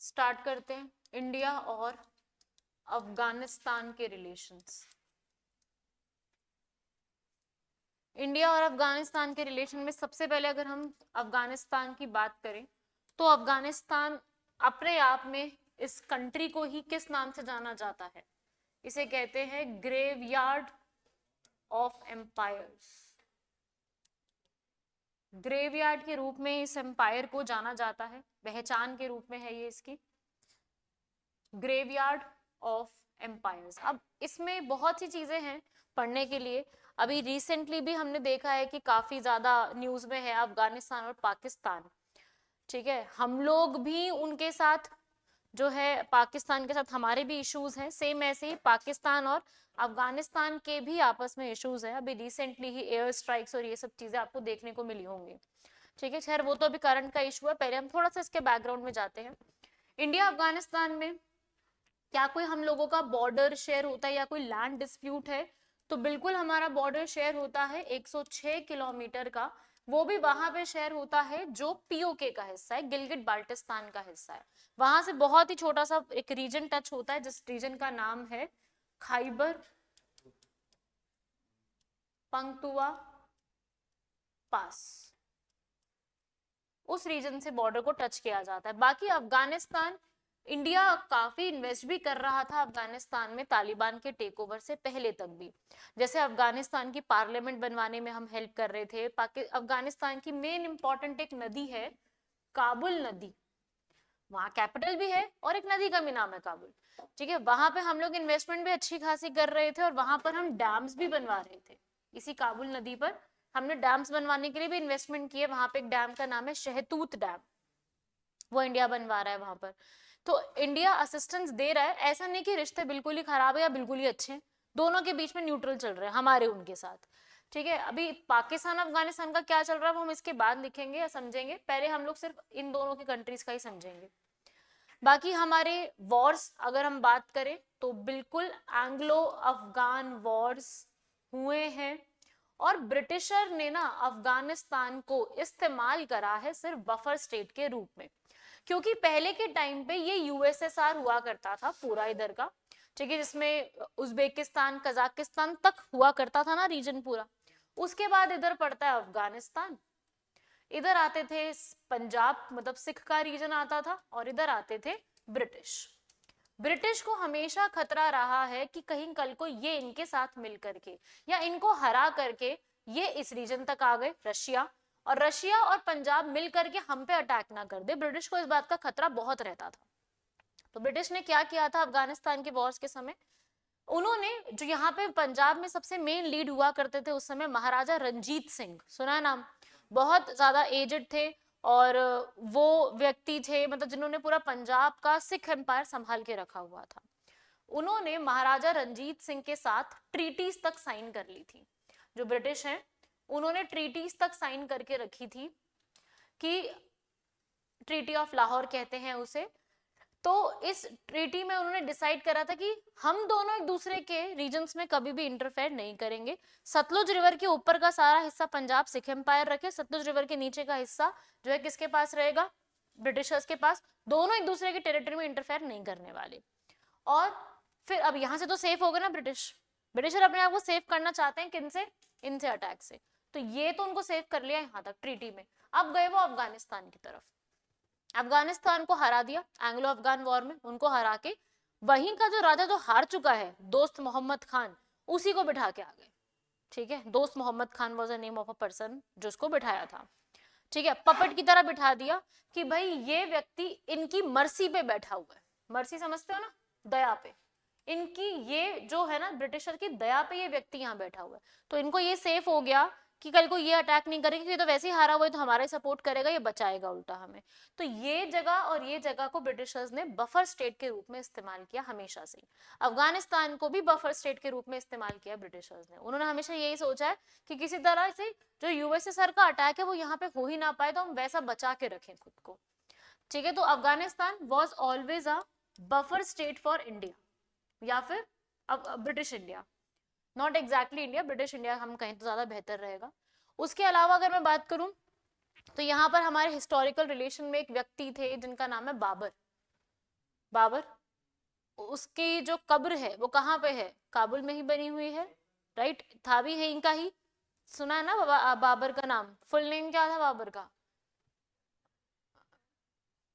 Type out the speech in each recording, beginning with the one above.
Start करते हैं India और अफगानिस्तान के रिलेशंस। इंडिया और अफगानिस्तान के रिलेशन में सबसे पहले अगर हम अफगानिस्तान की बात करें तो अफगानिस्तान अपने आप में इस कंट्री को ही किस नाम से जाना जाता है? इसे कहते हैं ग्रेवयार्ड ऑफ एम्पायर्स। ग्रेवयार्ड के रूप में इस एम्पायर को जाना जाता है, पहचान के रूप में है ये इसकी, ग्रेवयार्ड ऑफ एम्पायर्स। अब इसमें बहुत सी चीजें हैं पढ़ने के लिए। अभी रिसेंटली भी हमने देखा है कि काफी ज्यादा न्यूज में है अफगानिस्तान और पाकिस्तान। ठीक है, हम लोग भी उनके साथ जो है, पाकिस्तान के साथ हमारे भी इश्यूज हैं, सेम ऐसे ही पाकिस्तान और अफगानिस्तान के भी आपस में इश्यूज हैं। अभी रिसेंटली ही एयर स्ट्राइक्स और ये सब चीजें आपको देखने को मिली होंगी। ठीक है, खैर वो तो अभी करंट का इशू है, पहले हम थोड़ा सा इसके बैकग्राउंड में जाते हैं। इंडिया अफगानिस्तान में क्या कोई हम लोगों का बॉर्डर शेयर होता है या कोई लैंड डिस्प्यूट है? तो बिल्कुल हमारा बॉर्डर शेयर होता है 106 किलोमीटर का। वो भी वहां पे शेयर होता है जो पीओके का हिस्सा है, गिलगिट बाल्टिस्तान का हिस्सा है। वहां से बहुत ही छोटा सा एक रीजन टच होता है जिस रीजन का नाम है खाइबर पख्तूनख्वा पास। उस रीजन से बॉर्डर को टच किया जाता है। बाकी अफगानिस्तान, इंडिया काफी इन्वेस्ट भी कर रहा था अफगानिस्तान में तालिबान के टेक ओवर से पहले तक भी। जैसे अफगानिस्तान की पार्लियामेंट बनवाने में हम हेल्प कर रहे थे। अफगानिस्तान की मेन इंपॉर्टेंट एक नदी है काबुल नदी, वहां कैपिटल भी है और एक नदी का भी नाम है काबुल। ठीक है, वहां पे हम लोग इन्वेस्टमेंट भी अच्छी खासी कर रहे थे और वहां पर हम डैम्स भी बनवा रहे थे। इसी काबुल नदी पर हमने डैम्स बनवाने के लिए भी इन्वेस्टमेंट किए। वहां पे एक डैम का नाम है शहतूत डैम, वो इंडिया बनवा रहा है वहां पर। तो इंडिया असिस्टेंस दे रहा है, ऐसा नहीं कि रिश्ते बिल्कुल ही खराब है या बिल्कुल ही अच्छे हैं, दोनों के बीच में न्यूट्रल चल रहे हैं हमारे उनके साथ। ठीक है, अभी पाकिस्तान अफगानिस्तान का क्या चल रहा है वो हम इसके बाद लिखेंगे या समझेंगे, पहले हम लोग सिर्फ इन दोनों की कंट्रीज का ही समझेंगे। बाकी हमारे वॉर्स अगर हम बात करें तो बिल्कुल एंग्लो अफगान वॉर्स हुए हैं और ब्रिटिशर ने ना अफगानिस्तान को इस्तेमाल करा है सिर्फ बफर स्टेट के रूप में, क्योंकि पहले के टाइम पे ये यूएसएसआर हुआ करता था पूरा इधर का। ठीक है, जिसमें उज्बेकिस्तान कजाकिस्तान तक हुआ करता था ना रीजन पूरा। उसके बाद इधर पड़ता है अफगानिस्तान, इधर आते थे पंजाब, मतलब सिख का रीजन आता था, और इधर आते थे ब्रिटिश। ब्रिटिश को हमेशा खतरा रहा है कि कहीं कल को ये इनके साथ मिल करके या इनको हरा करके ये इस रीजन तक आ गए, रशिया, और रशिया और पंजाब मिल करके हम पे अटैक ना कर दे। ब्रिटिश को इस बात का खतरा बहुत रहता था। तो ब्रिटिश ने क्या किया था अफगानिस्तान के वॉर्स के समय, उन्होंने जो यहाँ पे पंजाब में सबसे मेन लीड हुआ करते थे उस समय महाराजा रंजीत सिंह, सुना है नाम? बहुत ज्यादा एजेड थे और वो व्यक्ति थे मतलब जिन्होंने पूरा पंजाब का सिख एम्पायर संभाल के रखा हुआ था। उन्होंने महाराजा रंजीत सिंह के साथ ट्रीटीज तक साइन कर ली थी। जो ब्रिटिश हैं उन्होंने ट्रीटीज तक साइन करके रखी थी कि ट्रीटी ऑफ लाहौर कहते हैं उसे। तो इस ट्रीटी में उन्होंने डिसाइड करा था कि हम दोनों एक दूसरे के रीजन्स में कभी भी इंटरफेयर नहीं करेंगे। सतलुज रिवर के ऊपर का सारा हिस्सा पंजाब सिख एम्पायर रखे, सतलुज रिवर के नीचे का हिस्सा जो है किसके पास रहेगा? ब्रिटिशर्स के पास। दोनों एक दूसरे की टेरिटरी में इंटरफेयर नहीं करने वाले। और फिर अब यहाँ से तो सेफ हो गए ना ब्रिटिश, ब्रिटिशर अपने आप को सेफ करना चाहते हैं किनसे? इनसे, अटैक से। तो ये तो उनको सेफ कर लिया यहाँ तक ट्रीटी में। अब गए वो अफगानिस्तान की तरफ, अफगानिस्तान को हरा दिया एंग्लो अफगान वॉर में, उनको हरा के वहीं का जो राजा जो हार चुका है दोस्त मोहम्मद खान, उसी को बिठा के आ गए। ठीक है, दोस्त Mohammed Khan was the name of a person जो उसको बिठाया था। ठीक है, पपट की तरह बिठा दिया कि भाई ये व्यक्ति इनकी मर्सी पे बैठा हुआ है। मर्सी समझते हो ना, दया पे। इनकी ये जो है ना ब्रिटिशर की दया पे ये व्यक्ति यहाँ बैठा हुआ है, तो इनको ये सेफ हो गया कि कल को ये अटैक नहीं करेगा, क्योंकि तो वैसे ही हारा हुआ है तो हमारा सपोर्ट करेगा, ये बचाएगा उल्टा हमें। तो ये जगह और ये जगह को ब्रिटिशर्स ने बफर स्टेट के रूप में इस्तेमाल किया हमेशा से। अफगानिस्तान को भी बफर स्टेट के रूप में इस्तेमाल किया ब्रिटिशर्स ने। उन्होंने हमेशा यही सोचा है कि किसी तरह से जो यूएसएसआर का अटैक है वो यहाँ पे हो ही ना पाए, तो हम वैसा बचा के रखें खुद को। ठीक है, तो Afghanistan was always a buffer state for India या फिर British India, not exactly India, British India हम कहें तो ज्यादा बेहतर रहेगा। उसके अलावा अगर मैं बात करूं तो यहाँ पर हमारे हिस्टोरिकल रिलेशन में एक व्यक्ति थे जिनका नाम है बाबर। बाबर, उसकी जो कब्र है वो कहाँ पे है? काबुल में ही बनी हुई है, राइट? था भी यहीं का ही। सुना है ना बाबर का नाम? फुल नेम क्या था बाबर का?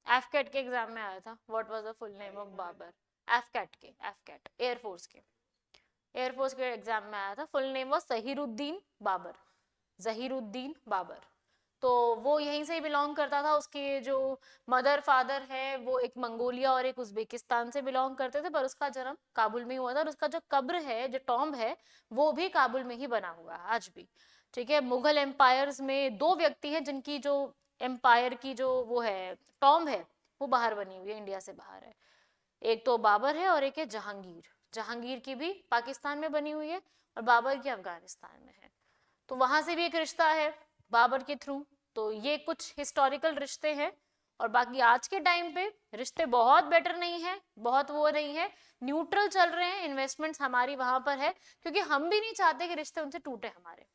एफकेट के एग्जाम में आया था, what was the full name of Babur? AFCAT air force के, एयरफोर्स के एग्जाम में आया था। Full name was Zahiruddin Babur, Zahiruddin Babur. तो वो यहीं से ही बिलोंग करता था। उसके जो मदर फादर है वो एक मंगोलिया और एक उज्बेकिस्तान से बिलोंग करते थे, पर उसका जन्म काबुल में ही हुआ था। और उसका जो कब्र है, जो टॉम्ब है, वो भी काबुल में ही बना हुआ है आज भी। ठीक है, मुगल एम्पायर्स में दो व्यक्ति हैं जिनकी जो एम्पायर की जो वो है टॉम्ब है, वो बाहर बनी हुई है, इंडिया से बाहर है। एक तो बाबर है और एक है जहांगीर। जहांगीर की भी पाकिस्तान में बनी हुई है और बाबर की अफगानिस्तान में है। तो वहां से भी एक रिश्ता है बाबर के थ्रू। तो ये कुछ हिस्टोरिकल रिश्ते हैं। और बाकी आज के टाइम पे रिश्ते बहुत बेटर नहीं है, बहुत वो नहीं है, न्यूट्रल चल रहे हैं। इन्वेस्टमेंट्स हमारी वहां पर है, क्योंकि हम भी नहीं चाहते कि रिश्ते उनसे टूटे हमारे।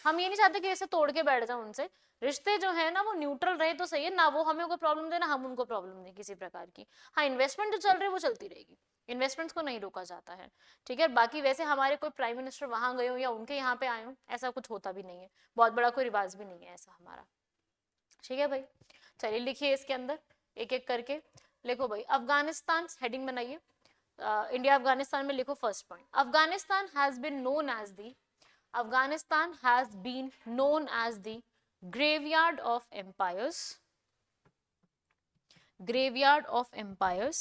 हम ये नहीं चाहते कि ऐसे तोड़ के बैठ जाओ उनसे। रिश्ते जो है ना वो न्यूट्रल रहे तो सही है ना, वो हमें कोई प्रॉब्लम दे ना हम उनको प्रॉब्लम दें किसी प्रकार की। हाँ, इन्वेस्टमेंट जो चल रही है वो चलती रहेगी, इन्वेस्टमेंट्स को नहीं रोका जाता है। ठीक है, बाकी वैसे हमारे कोई प्राइम मिनिस्टर वहां गए हो या उनके यहाँ पे आए हो, ऐसा कुछ होता भी नहीं है, बहुत बड़ा कोई रिवाज भी नहीं है ऐसा हमारा। ठीक है भाई, चलिए लिखिए इसके अंदर एक एक करके। लिखो भाई, अफगानिस्तान हेडिंग बनाइए। इंडिया अफगानिस्तान में लिखो first point, Afghanistan has been known as the, Afghanistan has been known as the graveyard of empires, graveyard of empires.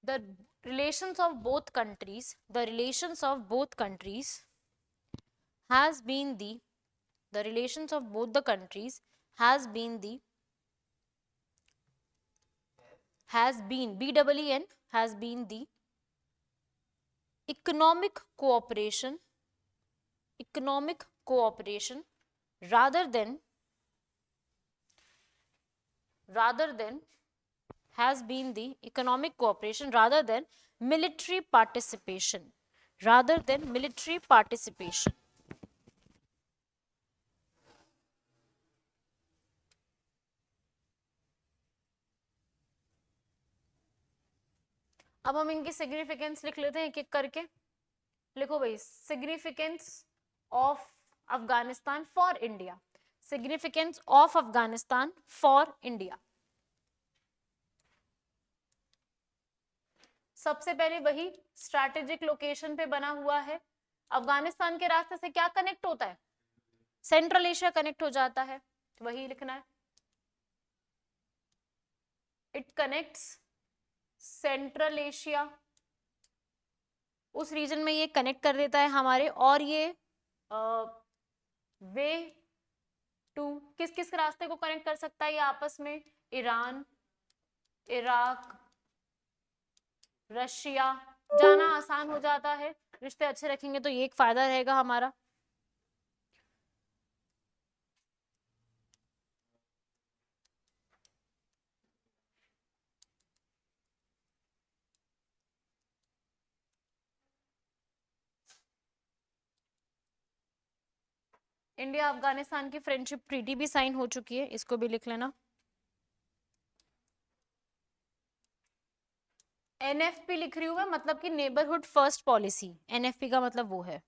The relations of both countries, the relations of both countries has been the relations of both the countries has been the has been BEEN has been the economic cooperation, economic cooperation rather than rather than has been the economic cooperation rather than military participation, rather than military participation. अब हम इनकी significance लिख लेते हैं एक एक करके। लिखो भाई, significance of Afghanistan for India, significance of Afghanistan for India. सबसे पहले वही स्ट्रैटेजिक लोकेशन पे बना हुआ है। अफगानिस्तान के रास्ते से क्या कनेक्ट होता है? सेंट्रल एशिया कनेक्ट हो जाता है, वही लिखना है। इट कनेक्ट्स सेंट्रल एशिया, उस रीजन में ये कनेक्ट कर देता है हमारे। और ये वे टू किस किस रास्ते को कनेक्ट कर सकता है ये आपस में? ईरान, इराक, रशिया, जाना आसान हो जाता है। रिश्ते अच्छे रखेंगे तो ये एक फायदा रहेगा हमारा। इंडिया अफगानिस्तान की फ्रेंडशिप ट्रीटी भी साइन हो चुकी है, इसको भी लिख लेना। एनएफपी लिख रही हूँ मैं, मतलब कि नेबरहुड फर्स्ट पॉलिसी, एनएफपी का मतलब वो है।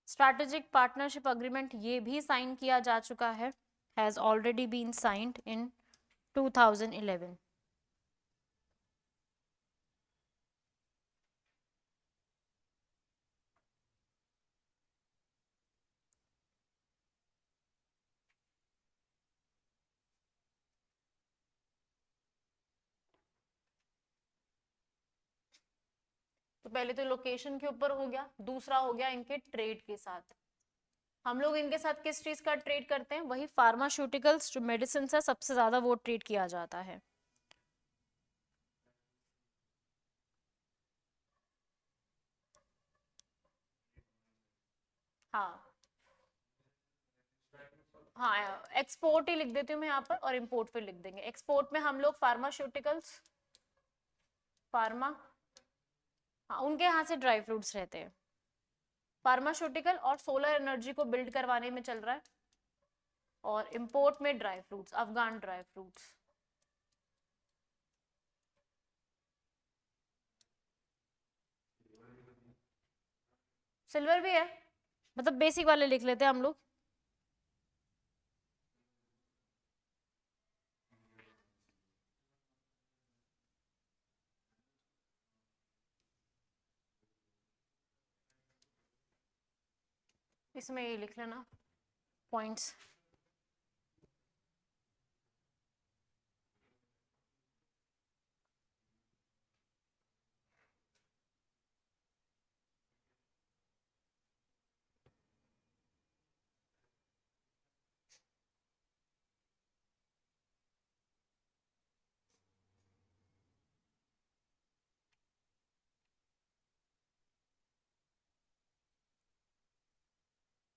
स्ट्रैटेजिक पार्टनरशिप अग्रीमेंट ये भी साइन किया जा चुका है, has already been signed in 2011। तो पहले तो लोकेशन के ऊपर हो गया, दूसरा हो गया इनके ट्रेड के साथ। हम लोग इनके साथ किस चीज का ट्रेड करते हैं? वही फार्मास्यूटिकल्स जो मेडिसिन है, सबसे ज्यादा वो ट्रेड किया जाता है। हाँ हाँ, एक्सपोर्ट ही लिख देती हूँ मैं यहाँ पर, और इंपोर्ट फिर लिख देंगे। एक्सपोर्ट में हम लोग फार्मास्यूटिकल्स, फार्मा, हाँ उनके यहाँ से ड्राई फ्रूट्स रहते हैं। फार्मास्यूटिकल और सोलर एनर्जी को बिल्ड करवाने में चल रहा है। और इंपोर्ट में dry fruits, Afghan dry fruits. Silver भी है, मतलब बेसिक वाले लिख लेते हैं हम लोग। इसमें ये लिख लेना पॉइंट्स।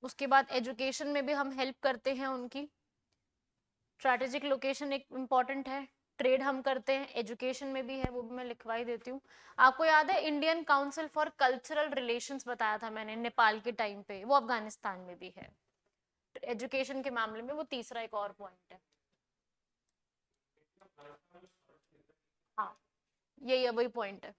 उसके बाद एजुकेशन में भी हम हेल्प करते हैं उनकी। स्ट्रैटेजिक लोकेशन एक इम्पॉर्टेंट है। ट्रेड हम करते हैं, एजुकेशन में भी है, वो भी मैं लिखवाई देती हूँ। आपको याद है Indian council for Cultural relations बताया था मैंने नेपाल के टाइम पे, वो अफगानिस्तान में भी है। एजुकेशन के मामले में वो तीसरा एक और पॉइंट है। हाँ, यही है, वही पॉइंट है।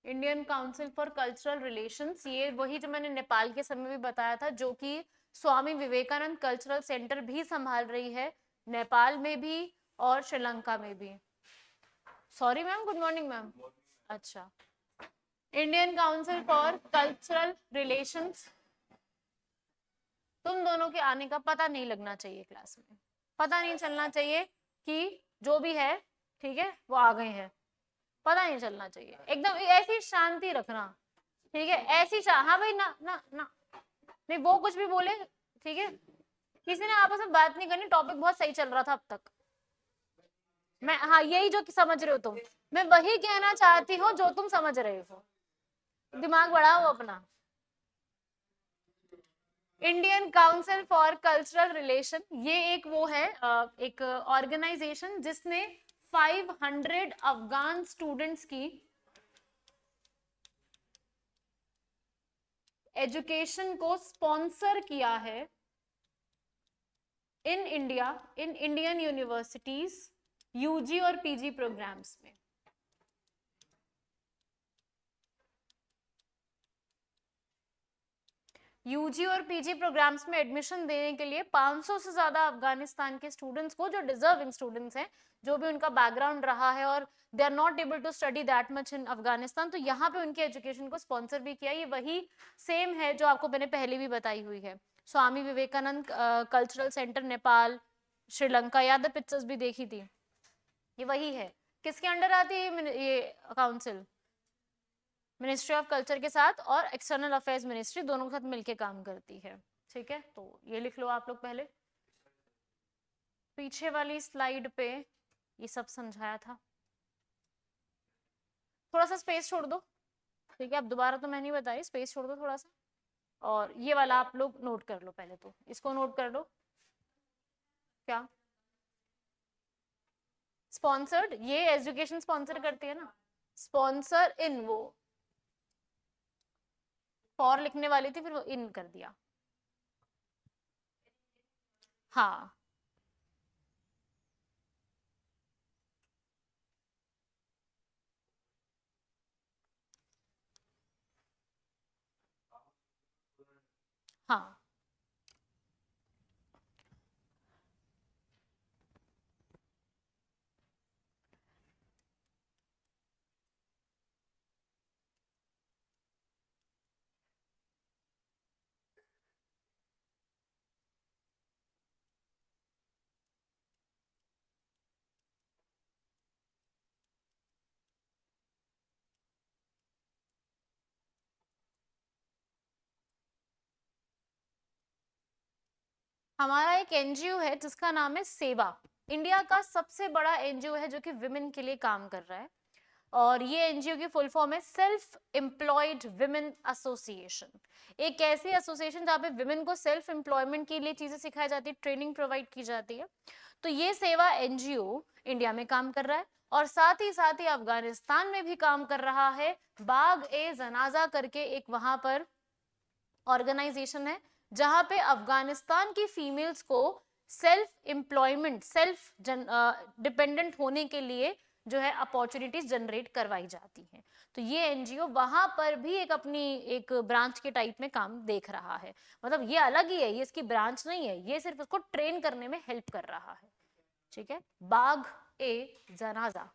Indian council for Cultural relations, ये वही जो मैंने नेपाल के समय भी बताया था, जो कि स्वामी विवेकानंद कल्चरल सेंटर भी संभाल रही है, नेपाल में भी और श्रीलंका में भी। Sorry ma'am, good morning ma'am. अच्छा, Indian council for Cultural Relations. तुम दोनों के आने का पता नहीं लगना चाहिए क्लास में, पता नहीं चलना चाहिए कि जो भी है, ठीक है, वो आ गए हैं, पता नहीं चलना चाहिए। एकदम ऐसी शांति रखना, ठीक है, ऐसी हाँ भाई, ना ना ना, नहीं वो कुछ भी बोले, ठीक है, किसी ने आपस में बात नहीं करनी, टॉपिक बहुत सही चल रहा था अब तक। मैं, हाँ यही जो समझ रहे हो तुम, मैं वही कहना चाहती हूँ जो तुम समझ रहे हो, दिमाग बढ़ाओ अपना। Indian council for cultural relation, ये एक वो है, एक ऑर्गेनाइजेशन जिसने 500 अफगान स्टूडेंट्स की एजुकेशन को स्पॉन्सर किया है in India, in Indian universities, UG और पीजी प्रोग्राम्स में। यूजी और पीजी प्रोग्राम्स में एडमिशन देने के लिए 500 से ज्यादा अफगानिस्तान के स्टूडेंट्स को, जो डिजर्विंग स्टूडेंट्स हैं, जो भी उनका बैकग्राउंड रहा है और they are not able to study that much in Afghanistan, तो यहाँ पे उनकी एजुकेशन को स्पॉन्सर भी किया। ये वही सेम है जो आपको मैंने पहले भी बताई हुई है। स्वामी विवेकानंद कल्चरल सेंटर नेपाल, श्रीलंका, याद है, पिक्चर्स भी देखी थी, ये वही है। किसके अंडर आती है ये काउंसिल? मिनिस्ट्री ऑफ कल्चर के साथ और एक्सटर्नल अफेयर्स मिनिस्ट्री, दोनों के साथ मिलके काम करती है। ठीक है, तो ये लिख लो आप लोग पहले। पीछे वाली स्लाइड पे ये सब समझाया था, थोड़ा सा स्पेस छोड़ दो, ठीक है, अब दोबारा तो मैं नहीं बताई, स्पेस छोड़ दो थोड़ा सा। और ये वाला आप लोग नोट कर लो पहले, तो इसको नोट कर लो। क्या स्पॉन्सर्ड? ये एजुकेशन स्पॉन्सर करती है ना, स्पॉन्सर इन, वो फॉर लिखने वाली थी, फिर वो इन कर दिया। हाँ हाँ, हमारा एक एनजीओ है जिसका नाम है सेवा, इंडिया का सबसे बड़ा एनजीओ है जो कि विमेन के लिए काम कर रहा है, और ये एनजीओ की फुल फॉर्म है सेल्फ एम्प्लॉयड विमेन एसोसिएशन। एक ऐसी एसोसिएशन जहाँ पे विमेन को सेल्फ एम्प्लॉयमेंट के लिए चीजें सिखाई जाती है, ट्रेनिंग प्रोवाइड की जाती है। तो ये सेवा एनजीओ इंडिया में काम कर रहा है और साथ ही अफगानिस्तान में भी काम कर रहा है। बाग ए जनाजा करके एक वहां पर ऑर्गेनाइजेशन है जहां पे अफगानिस्तान की फीमेल्स को सेल्फ एम्प्लॉयमेंट, सेल्फ डिपेंडेंट होने के लिए जो है अपॉर्चुनिटीज जनरेट करवाई जाती हैं। तो ये एनजीओ वहां पर भी एक अपनी एक ब्रांच के टाइप में काम देख रहा है, मतलब ये अलग ही है, ये इसकी ब्रांच नहीं है, ये सिर्फ उसको ट्रेन करने में हेल्प कर रहा है। ठीक है, बाग ए जनाजा,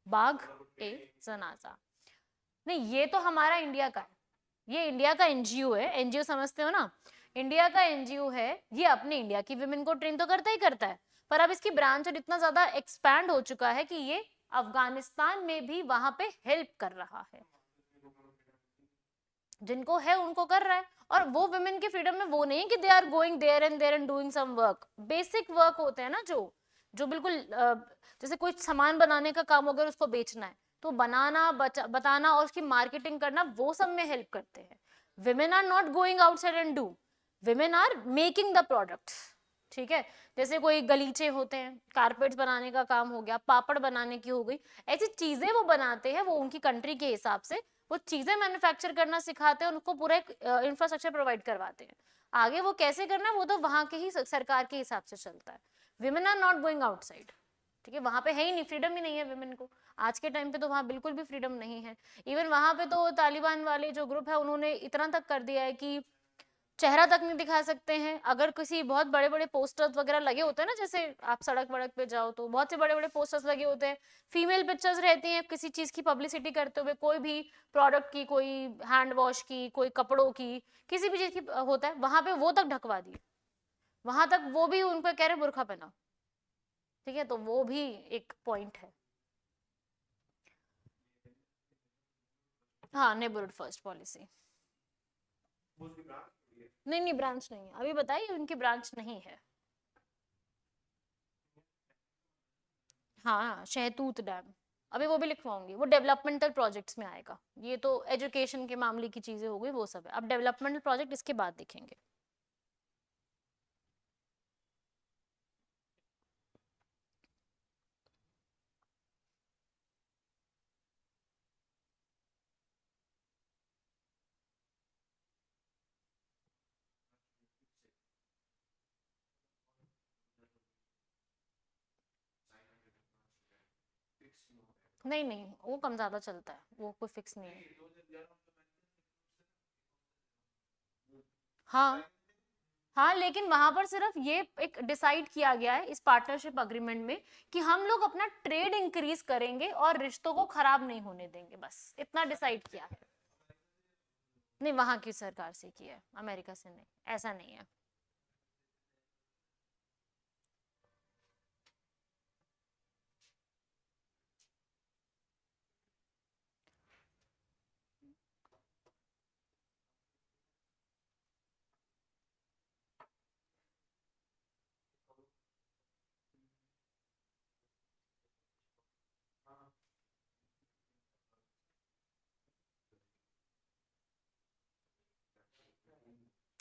बाग ए जनाजा। नहीं, ये तो हमारा इंडिया का है, ये इंडिया का एनजीओ है, एनजीओ समझते हो ना, इंडिया का एनजीओ है, ये अपने इंडिया की विमेन को ट्रेन तो करता ही करता है, पर अब इसकी ब्रांच और इतना ज्यादा एक्सपैंड हो चुका है कि ये अफगानिस्तान में भी वहां पे हेल्प कर रहा है, जिनको है उनको कर रहा है। और वो विमेन की फ्रीडम में वो नहीं है कि they are going there and doing some work, basic work होते हैं ना जो जो बिल्कुल जैसे कोई सामान बनाने का काम हो गया उसको बेचना है, तो बनाना बताना और उसकी मार्केटिंग करना, वो सब में हेल्प करते हैं। Women are not going outside and do, women are making the products. ठीक है, जैसे कोई गलीचे होते हैं, कारपेट्स बनाने का काम हो गया, पापड़ बनाने की हो गई, ऐसी चीजें वो बनाते हैं, वो उनकी कंट्री के हिसाब से वो चीजें मैन्युफैक्चर करना सिखाते हैं, उनको पूरा एक इंफ्रास्ट्रक्चर प्रोवाइड करवाते हैं। आगे वो कैसे करना है वो तो वहां के ही सरकार के हिसाब से चलता है। Women are not going outside, ठीक है, वहां पे है ही नहीं, फ्रीडम ही नहीं है विमेन को। आज के टाइम पे तो वहां बिल्कुल भी फ्रीडम नहीं है। इवन वहां पे तो तालिबान वाले जो ग्रुप है उन्होंने इतना तक कर दिया है कि चेहरा तक नहीं दिखा सकते हैं। अगर किसी बहुत बड़े बड़े पोस्टर्स वगैरह लगे होते हैं ना, जैसे आप सड़क वड़क पे जाओ तो बहुत से बड़े बड़े पोस्टर्स लगे होते हैं, फीमेल पिक्चर्स रहती हैं किसी चीज की पब्लिसिटी करते हुए, कोई भी प्रोडक्ट की, कोई हैंड वॉश की, कोई कपड़ों की, किसी भी चीज की होता है, वहां पे वो तक ढकवा दिए, वहां तक वो भी उन पर कह रहे बुर्खा पहना। ठीक है, तो वो भी एक पॉइंट है। हाँ, नेबरहुड फर्स्ट पॉलिसी। नहीं नहीं, ब्रांच नहीं है, अभी बताइए, उनकी ब्रांच नहीं है। हाँ, शहतूत डैम, अभी वो भी लिखवाऊंगी, वो डेवलपमेंटल प्रोजेक्ट्स में आएगा। ये तो एजुकेशन के मामले की चीजें हो गई, वो सब है, अब डेवलपमेंटल प्रोजेक्ट इसके बाद देखेंगे। नहीं नहीं, वो कम ज्यादा चलता है, वो कोई फिक्स नहीं है। हाँ हाँ, लेकिन वहां पर सिर्फ ये एक डिसाइड किया गया है इस पार्टनरशिप अग्रीमेंट में कि हम लोग अपना ट्रेड इंक्रीज करेंगे और रिश्तों को खराब नहीं होने देंगे, बस इतना डिसाइड किया है। नहीं, वहां की सरकार से किया है, अमेरिका से नहीं, ऐसा नहीं है।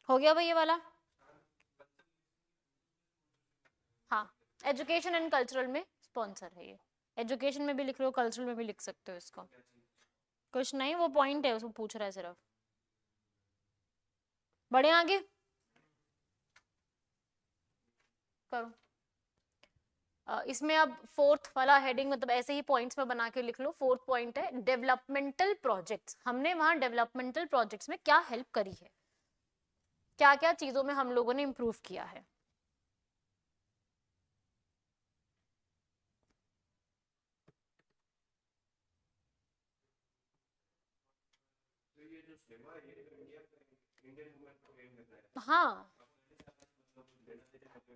हो गया भाई ये वाला। हाँ, एजुकेशन एंड कल्चरल में स्पॉन्सर है ये, एजुकेशन में भी लिख रहे हो, कल्चरल में भी लिख सकते हो इसको, कुछ नहीं, वो पॉइंट है, उसको पूछ रहा है सिर्फ। बढ़े आगे, करो। इसमें अब फोर्थ वाला हेडिंग, मतलब ऐसे ही पॉइंट्स में बना के लिख लो। फोर्थ पॉइंट है डेवलपमेंटल प्रोजेक्ट्स, हमने वहां डेवलपमेंटल प्रोजेक्ट्स में क्या हेल्प करी है, क्या क्या चीजों में हम लोगों ने इम्प्रूव किया है। हाँ,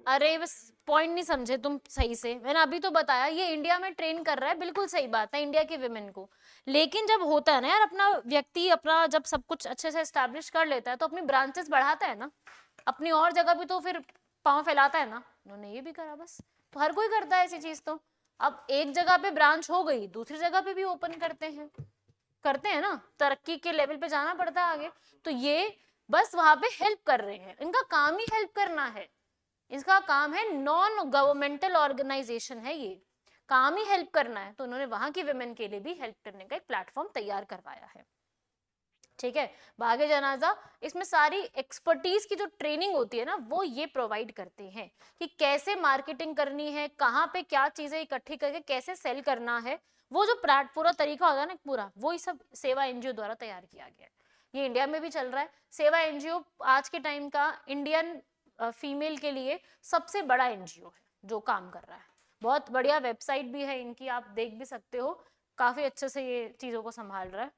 अरे बस पॉइंट नहीं समझे तुम सही से, मैंने अभी तो बताया ये इंडिया में ट्रेन कर रहा है, बिल्कुल सही बात है, इंडिया के विमेन को। लेकिन जब होता है ना यार, अपना व्यक्ति अपना जब सब कुछ अच्छे से एस्टैब्लिश कर लेता है तो अपनी ब्रांचेस बढ़ाता है ना, अपनी और जगह भी तो फिर पांव फैलाता है ना, उन्होंने ये भी करा बस। तो हर कोई करता है ऐसी चीज। तो अब एक जगह पे ब्रांच हो गई, दूसरी जगह पे भी ओपन करते हैं ना, तरक्की के लेवल पे जाना पड़ता है आगे। तो ये बस वहां पे हेल्प कर रहे हैं, इनका काम ही हेल्प करना है, इसका काम है, नॉन गवर्नमेंटल ऑर्गेनाइजेशन है ये, काम ही हेल्प करना है। तो उन्होंने वहां की विमेन के लिए भी हेल्प करने का एक प्लेटफॉर्म तैयार करवाया है। ठीक है, भाग्य जनाजा इसमें सारी एक्सपर्टीज की जो ट्रेनिंग होती है ना, वो ये प्रोवाइड करते हैं कि कैसे मार्केटिंग करनी है, कहाँ पे क्या चीजें इकट्ठी करके कैसे सेल करना है। वो जो पूरा तरीका होगा ना पूरा, वो ही सब सेवा एनजीओ द्वारा तैयार किया गया है। ये इंडिया में भी चल रहा है। सेवा एनजीओ आज के टाइम का इंडियन फीमेल के लिए सबसे बड़ा एनजीओ है जो काम कर रहा है। बहुत बढ़िया वेबसाइट भी है इनकी, आप देख भी सकते हो, काफी अच्छे से ये चीजों को संभाल रहा है।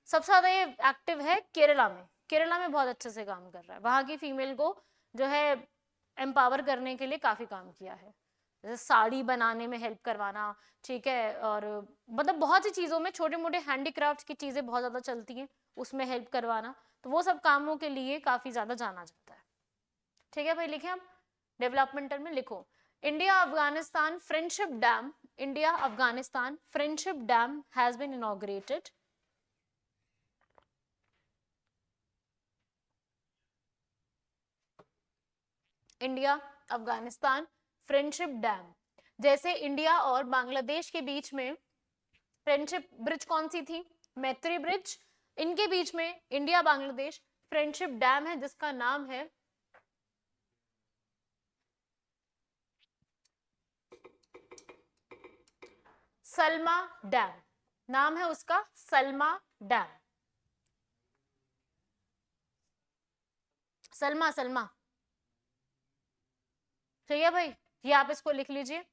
सबसे ज्यादा ये एक्टिव है केरला में, केरला में बहुत अच्छे से काम कर रहा है, वहां की फीमेल को जो है एम्पावर करने के लिए काफी काम किया है, जैसे साड़ी बनाने में हेल्प करवाना, ठीक है, और मतलब बहुत सी चीजों में, छोटे मोटे हैंडीक्राफ्ट की चीजें बहुत ज्यादा चलती हैं, उसमें हेल्प करवाना, तो वो सब कामों के लिए काफी ज्यादा जाना जाता है। ठीक है भाई, लिखे हम डेवलपमेंटल में, लिखो India Afghanistan friendship dam, India Afghanistan friendship dam has been inaugurated. India Afghanistan friendship dam, जैसे इंडिया और बांग्लादेश के बीच में फ्रेंडशिप ब्रिज कौन सी थी, मैत्री ब्रिज, इनके बीच में इंडिया बांग्लादेश फ्रेंडशिप डैम है जिसका नाम है सलमा डैम, नाम है उसका सलमा डैम, सलमा सलमा। ठीक है भाई, ये आप इसको लिख लीजिए,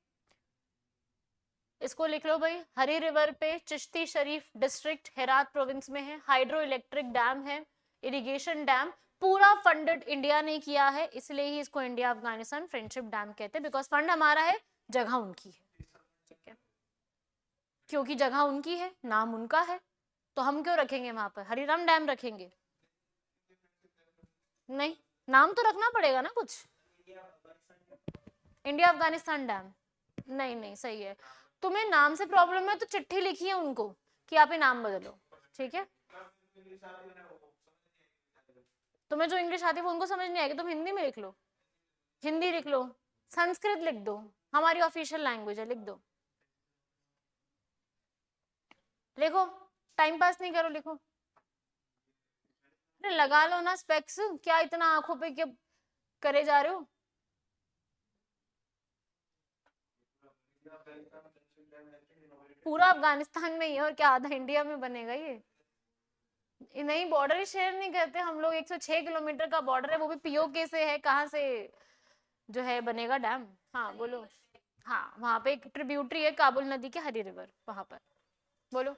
इसको लिख लो भाई, हरी रिवर पे चिश्ती शरीफ डिस्ट्रिक्ट हेरात प्रोविंस में है, हाइड्रो इलेक्ट्रिक डैम है, इरिगेशन डैम, पूरा फंडेड इंडिया ने किया है, इसलिए ही इसको इंडिया अफगानिस्तान फ्रेंडशिप डैम कहते हैं, बिकॉज फंड हमारा है, जगह उनकी है। ठीक है, क्योंकि जगह उनकी है, नाम उनका है, तो हम क्यों रखेंगे वहां पर हरिराम डैम रखेंगे, नहीं, नाम तो रखना पड़ेगा ना कुछ, इंडिया अफगानिस्तान डैम, नहीं नहीं सही है, तुम्हें नाम से प्रॉब्लम है तो चिट्ठी लिखी है उनको कि आप ये नाम बदलो। ठीक है, तुम्हें जो इंग्लिश आती है वो उनको समझ नहीं आएगी, तुम हिंदी में लिख लो, हिंदी लिख लो, संस्कृत लिख दो, हमारी ऑफिशियल लैंग्वेज है, लिख दो, लिखो, टाइम पास नहीं करो, लिखो, अरे लगा लो ना स्पेक्स, क्या इतना आंखों पे क्या करे जा रहे हो। पूरा अफगानिस्तान में ही है और क्या आधा इंडिया में बनेगा ये नहीं, बॉर्डर ही शेयर नहीं करते हम लोग, 106 किलोमीटर का बॉर्डर है, वो भी पीओके से है, कहाँ से जो है बनेगा डैम। हाँ बोलो, हाँ वहां पे एक ट्रिब्यूटरी है काबुल नदी के, हरी रिवर, वहां पर, बोलो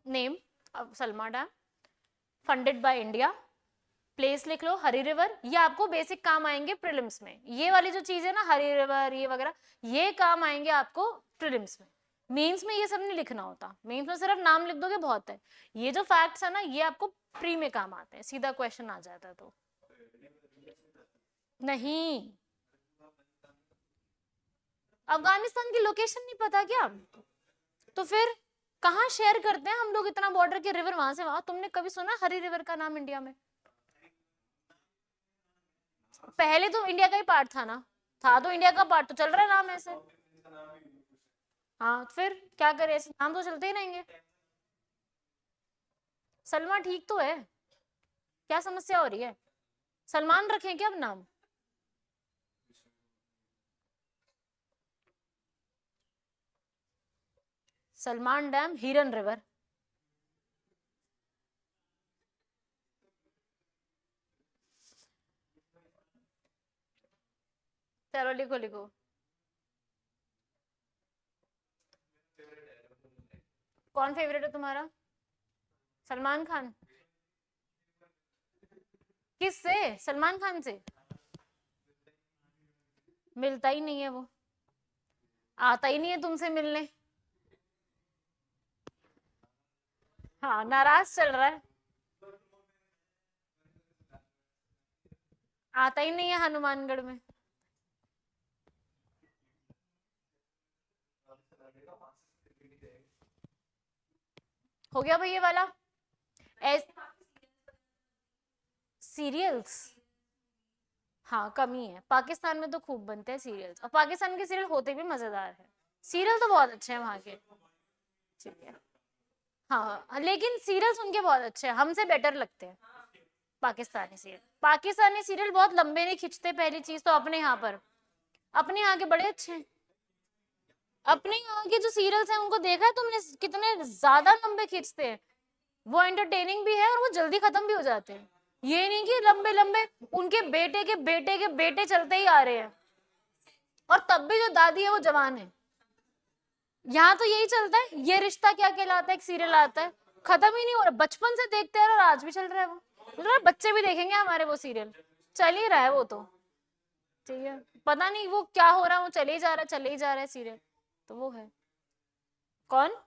नेम, अब Salma dam, funded by India, place लिख लो हरी रिवर, ये आपको बेसिक काम आएंगे प्रीलिम्स में, ये वाली जो चीज है ना हरी रिवर ये वगैरह, ये काम आएंगे आपको प्रीलिम्स में, मेंस में ये सब नहीं लिखना होता, मेंस में सिर्फ नाम लिख दोगे बहुत है, ये जो फैक्ट्स है ना ये आपको प्री में काम आते हैं, सीधा क्वेश्चन आ जाता है। तो नहीं, अफगानिस्तान की लोकेशन नहीं पता क्या, तो फिर कहाँ शेयर करते हैं हम लोग इतना बॉर्डर के रिवर, वहां से वहां, तुमने कभी सुना हरी रिवर का नाम इंडिया में, पहले तो इंडिया का ही पार्ट था ना, था तो इंडिया का पार्ट, तो चल रहा है नाम ऐसे, हाँ फिर क्या करे, ऐसे नाम तो चलते ही रहेंगे। सलमा ठीक तो है, क्या समस्या हो रही है, सलमान रखें क्या अब नाम, सलमान डैम हिरन रिवर, चलो लिखो लिखो, कौन फेवरेट है तुम्हारा, सलमान खान, किससे, सलमान खान से, मिलता ही नहीं है वो, आता ही नहीं है तुमसे मिलने, हाँ नाराज चल रहा है, आता ही नहीं है हनुमानगढ़ में। हो गया भाई ये वाला। सीरियल्स, हाँ कमी है, पाकिस्तान में तो खूब बनते हैं सीरियल्स, और पाकिस्तान के सीरियल होते भी मजेदार है। सीरियल तो बहुत अच्छे हैं वहाँ के। ठीक है। हाँ लेकिन सीरियल्स उनके बहुत अच्छे हैं, हमसे बेटर लगते हैं पाकिस्तानी सीरियल। पाकिस्तानी सीरियल बहुत लंबे नहीं खींचते, पहली चीज तो अपने यहाँ पर, अपने यहाँ के बड़े अच्छे हैं। अपने यहाँ के जो सीरियल्स हैं उनको देखा है तुमने, कितने ज्यादा लंबे खींचते हैं। वो एंटरटेनिंग भी है और वो जल्दी खत्म भी हो जाते हैं। ये नहीं कि लंबे लंबे, उनके बेटे के बेटे के बेटे चलते ही आ रहे हैं, और तब भी जो दादी है वो जवान है। यहाँ तो यही चलता है, ये रिश्ता क्या कहलाता है, एक सीरियल आता है, खत्म ही नहीं हो रहा, बचपन से देखते हैं और आज भी चल रहा है वो, मतलब बच्चे भी देखेंगे हमारे वो सीरियल, चल ही रहा है वो तो। ठीक है, पता नहीं वो क्या हो रहा है, वो चले ही जा रहा है, चले ही जा रहा है सीरियल, तो वो है। कौन?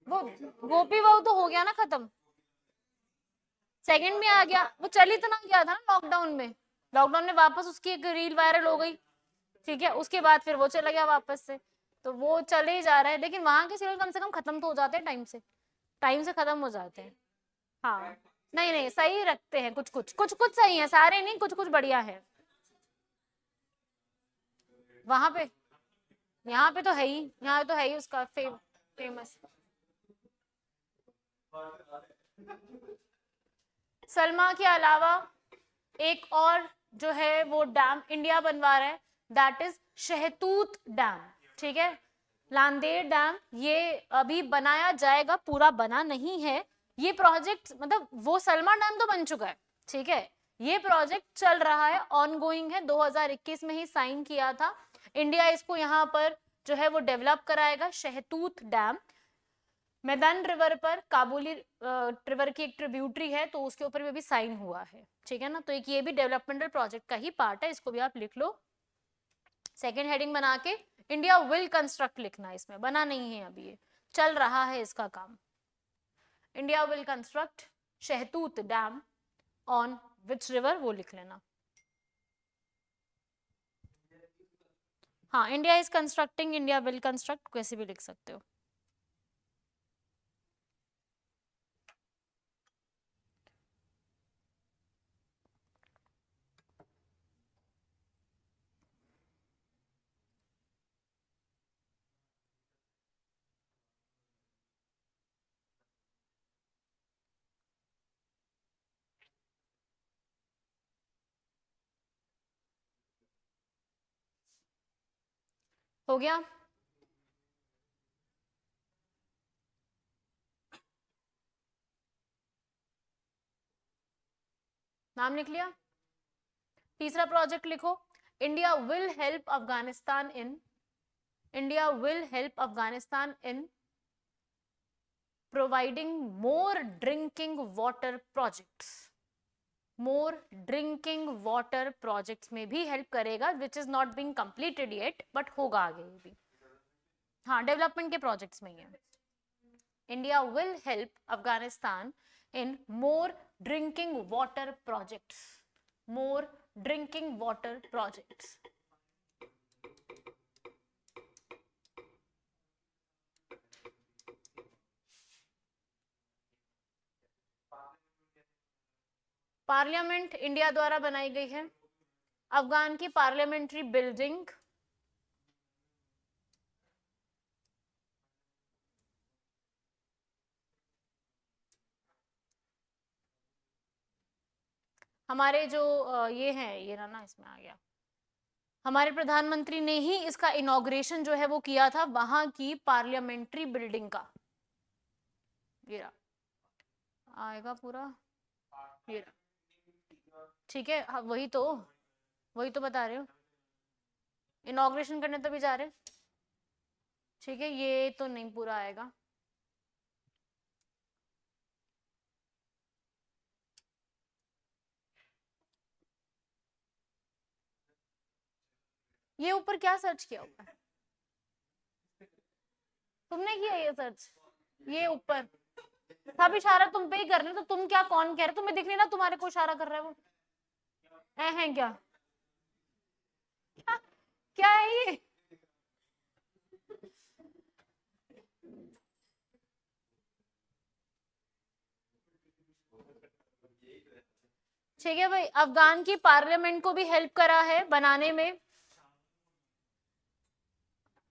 वो गोपी बहू तो हो गया ना खत्म, सेकंड में आ गया, वो चल इतना गया था ना लॉकडाउन में, लॉकडाउन में वापस उसकी एक रील वायरल हो गई। ठीक है, उसके बाद फिर वो चला गया वापस से, तो वो चले ही जा रहा है, लेकिन वहां के सीरियल कम से कम खत्म तो हो जाते हैं टाइम से, टाइम से खत्म हो जाते हैं। हाँ, नहीं नहीं सही रखते हैं, कुछ कुछ कुछ कुछ सही है, सारे नहीं, कुछ कुछ बढ़िया है वहां पे। यहाँ पे तो है ही, यहाँ तो है ही उसका फेमस। सलमा के अलावा एक और जो है वो डैम इंडिया बनवा रहा है, दैट इज शहतूत डैम। ठीक है, लांदेड़ डैम ये अभी बनाया जाएगा, पूरा बना नहीं है ये प्रोजेक्ट, मतलब वो सलमा डैम तो बन चुका है। ठीक है, ये प्रोजेक्ट चल रहा है, ऑनगोइंग है, 2021 में ही साइन किया था। इंडिया इसको यहाँ पर जो है वो डेवलप कराएगा, शहतूत डैम। मैदान रिवर पर, काबुली रिवर की एक ट्रिब्यूटरी है, तो उसके ऊपर भी अभी साइन हुआ है। ठीक है ना, तो एक ये भी डेवलपमेंटल प्रोजेक्ट का ही पार्ट है, इसको भी आप लिख लो सेकेंड हेडिंग बना के। इंडिया विल कंस्ट्रक्ट लिखना, इसमें बना नहीं है अभी, ये चल रहा है इसका काम। इंडिया विल कंस्ट्रक्ट शहतूत डैम ऑन विच रिवर, वो लिख लेना। हाँ, India is constructing, India will construct, कैसे भी लिख सकते हो। हो गया। नाम लिख लिया। तीसरा प्रोजेक्ट लिखो, India will help Afghanistan in, India will help Afghanistan in providing more drinking water projects. More drinking water projects में भी हेल्प करेगा, which is not being completed yet, but होगा आगे भी। हाँ, डेवलपमेंट के प्रोजेक्ट्स में ही है। India will help Afghanistan in more drinking water projects, more drinking water projects. Parliament India द्वारा बनाई गई है, अफगान की पार्लियामेंट्री बिल्डिंग हमारे जो ये है, ये रहा ना, इसमें आ गया, हमारे प्रधानमंत्री ने ही इसका इनॉग्रेशन जो है वो किया था, वहां की पार्लियामेंट्री बिल्डिंग का। ये रहा, आएगा पूरा, ये रहा। ठीक है, हाँ वही तो बता रहे हो, इनॉग्रेशन करने तो भी जा रहे। ठीक है, ये तो नहीं पूरा आएगा। ये ऊपर क्या सर्च किया हुआ है, तुमने किया ये सर्च? ये ऊपर सब इशारा तुम पे ही कर रहे हो, तो तुम क्या कौन कह रहे हो, तुम्हें दिख नहीं रहा तुम्हारे को इशारा कर रहा है वो? है क्या? क्या, क्या है ये? ठीक है भाई, अफगान की पार्लियामेंट को भी हेल्प करा है बनाने में।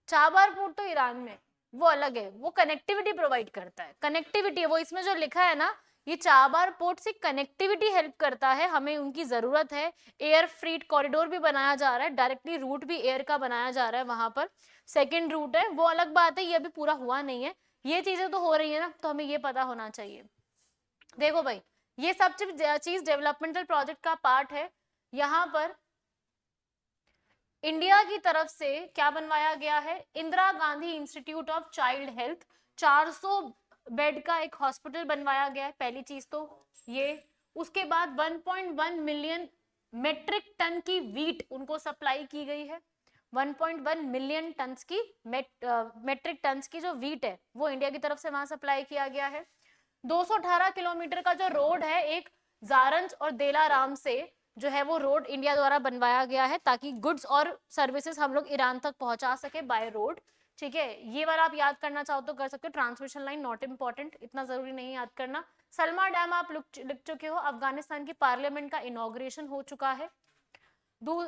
चाबार पोर्ट तो ईरान में, वो अलग है, वो कनेक्टिविटी प्रोवाइड करता है, कनेक्टिविटी, वो इसमें जो लिखा है ना, ये चाबार पोर्ट से कनेक्टिविटी हेल्प करता है, हमें उनकी जरूरत है। एयर फ्रीट कॉरिडोर भी बनाया जा रहा है, डायरेक्टली रूट भी एयर का बनाया जा रहा है वहां पर। सेकेंड रूट है, वो अलग बात है, ये अभी पूरा हुआ नहीं है। ये चीजें तो हो रही है ना, तो हमें ये पता होना चाहिए। देखो भाई, ये सब चीज डेवलपमेंटल प्रोजेक्ट का पार्ट है। यहाँ पर इंडिया की तरफ से क्या बनवाया गया है, Indira Gandhi institute of child health, 400 bed का एक हॉस्पिटल बनवाया गया है, पहली चीज तो ये। उसके बाद 1.1 मिलियन मेट्रिक टन की वीट उनको सप्लाई की गई है। 1.1 मिलियन टन की मेट्रिक टन की जो वीट है वो इंडिया की तरफ से वहां सप्लाई किया गया है। 218 किलोमीटर का जो रोड है, एक जारंज और देलाराम से जो है वो रोड इंडिया द्वारा बनवाया गया है, ताकि गुड्स और सर्विसेज हम लोग ईरान तक पहुंचा सके बाय रोड। ठीक है, ये वाला आप याद करना चाहो तो कर सकते हो, ट्रांसमिशन लाइन नॉट इंपॉर्टेंट, इतना जरूरी नहीं याद करना। सलमा डैम आप लिख चुके हो, अफगानिस्तान की पार्लियामेंट का इनॉग्रेशन हो चुका है।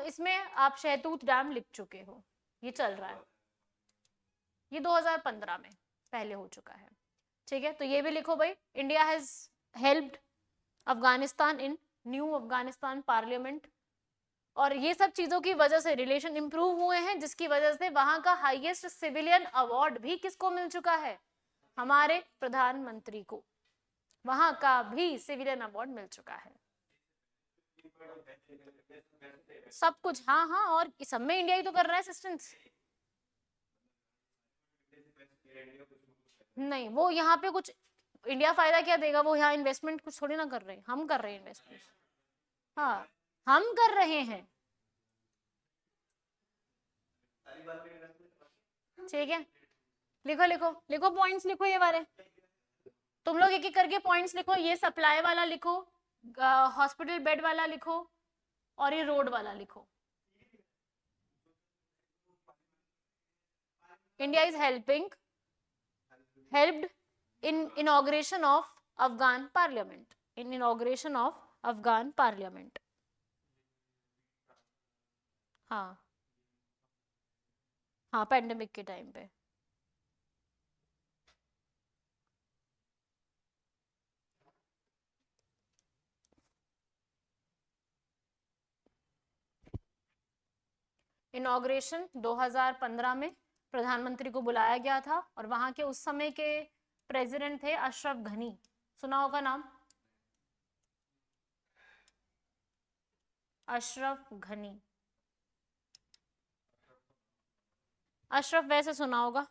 इसमें आप शहतूत डैम लिख चुके हो, ये चल रहा है, ये 2015 में पहले हो चुका है। ठीक है, तो ये भी लिखो भाई, India has helped Afghanistan in new Afghanistan parliament. और ये सब चीजों की वजह से रिलेशन इंप्रूव हुए हैं, जिसकी वजह से वहां का हाईएस्ट सिविलियन अवार्ड भी किसको मिल चुका है, हमारे प्रधानमंत्री को, वहां का भी सिविलियन अवार्ड मिल चुका है। सब कुछ, हाँ हाँ, और सब में इंडिया ही तो कर रहा है असिस्टेंस। नहीं, वो यहाँ पे कुछ इंडिया फायदा क्या देगा, वो यहाँ इन्वेस्टमेंट कुछ थोड़ी ना कर रहे हैं, हम कर रहे हैं इन्वेस्टमेंट। हाँ, हम कर रहे हैं। ठीक है, लिखो लिखो लिखो, पॉइंट्स लिखो ये वाले, तुम लोग एक एक करके पॉइंट्स लिखो। ये सप्लाई वाला लिखो, हॉस्पिटल बेड वाला लिखो, और ये रोड वाला लिखो। India is helped in inauguration of Afghan parliament, in inauguration of Afghan parliament। हाँ हाँ, पेंडेमिक के टाइम पे। इनॉग्रेशन 2015 में प्रधानमंत्री को बुलाया गया था, और वहां के उस समय के प्रेसिडेंट थे अशरफ घनी, सुना होगा नाम, अशरफ घनी। अशरफ वैसे सुना होगा,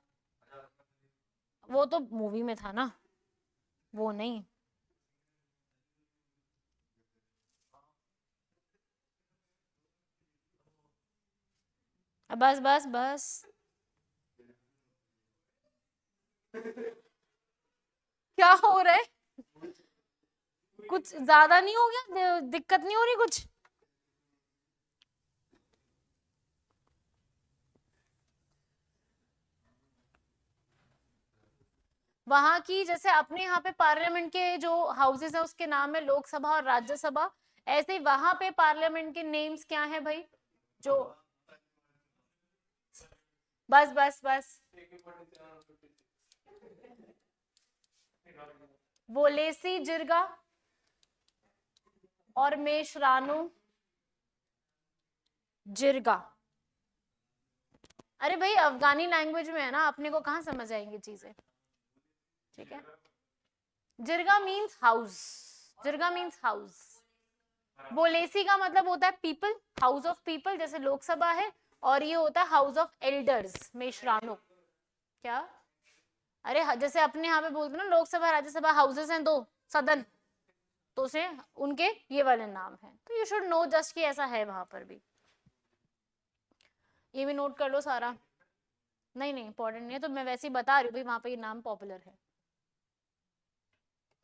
वो तो मूवी में था ना, वो नहीं। बस बस बस, क्या हो रहा है, कुछ ज्यादा नहीं हो गया, दिक्कत नहीं हो रही कुछ? वहां की जैसे अपने यहाँ पे पार्लियामेंट के जो हाउसेस है उसके नाम है लोकसभा और राज्यसभा, ऐसे ही वहां पे पार्लियामेंट के नेम्स क्या है भाई, जो, बस बस बस, वोलेसी जिरगा और मेशरानो जिरगा। अरे भाई, अफगानी लैंग्वेज में है ना, अपने को कहाँ समझ आएंगी चीजें। ठीक है, जिरगा मीन्स हाउस, जिरगा मीन्स हाउस। वोलेसी का मतलब होता है पीपल, हाउस ऑफ पीपल, जैसे लोकसभा है, और ये होता है हाउस ऑफ एल्डर्स, मेशरानो। क्या? अरे जैसे अपने यहाँ पे बोलते हैं ना, लोकसभा राज्यसभा हाउसेस हैं दो, सदन, तो उसे उनके ये वाले नाम हैं, तो यू शुड नो जस्ट कि ऐसा है वहां पर भी। ये भी नोट कर लो सारा। नहीं नहीं, इंपॉर्टेंट नहीं है, तो मैं वैसे ही बता रही हूँ भाई, वहां पे ये नाम पॉपुलर है,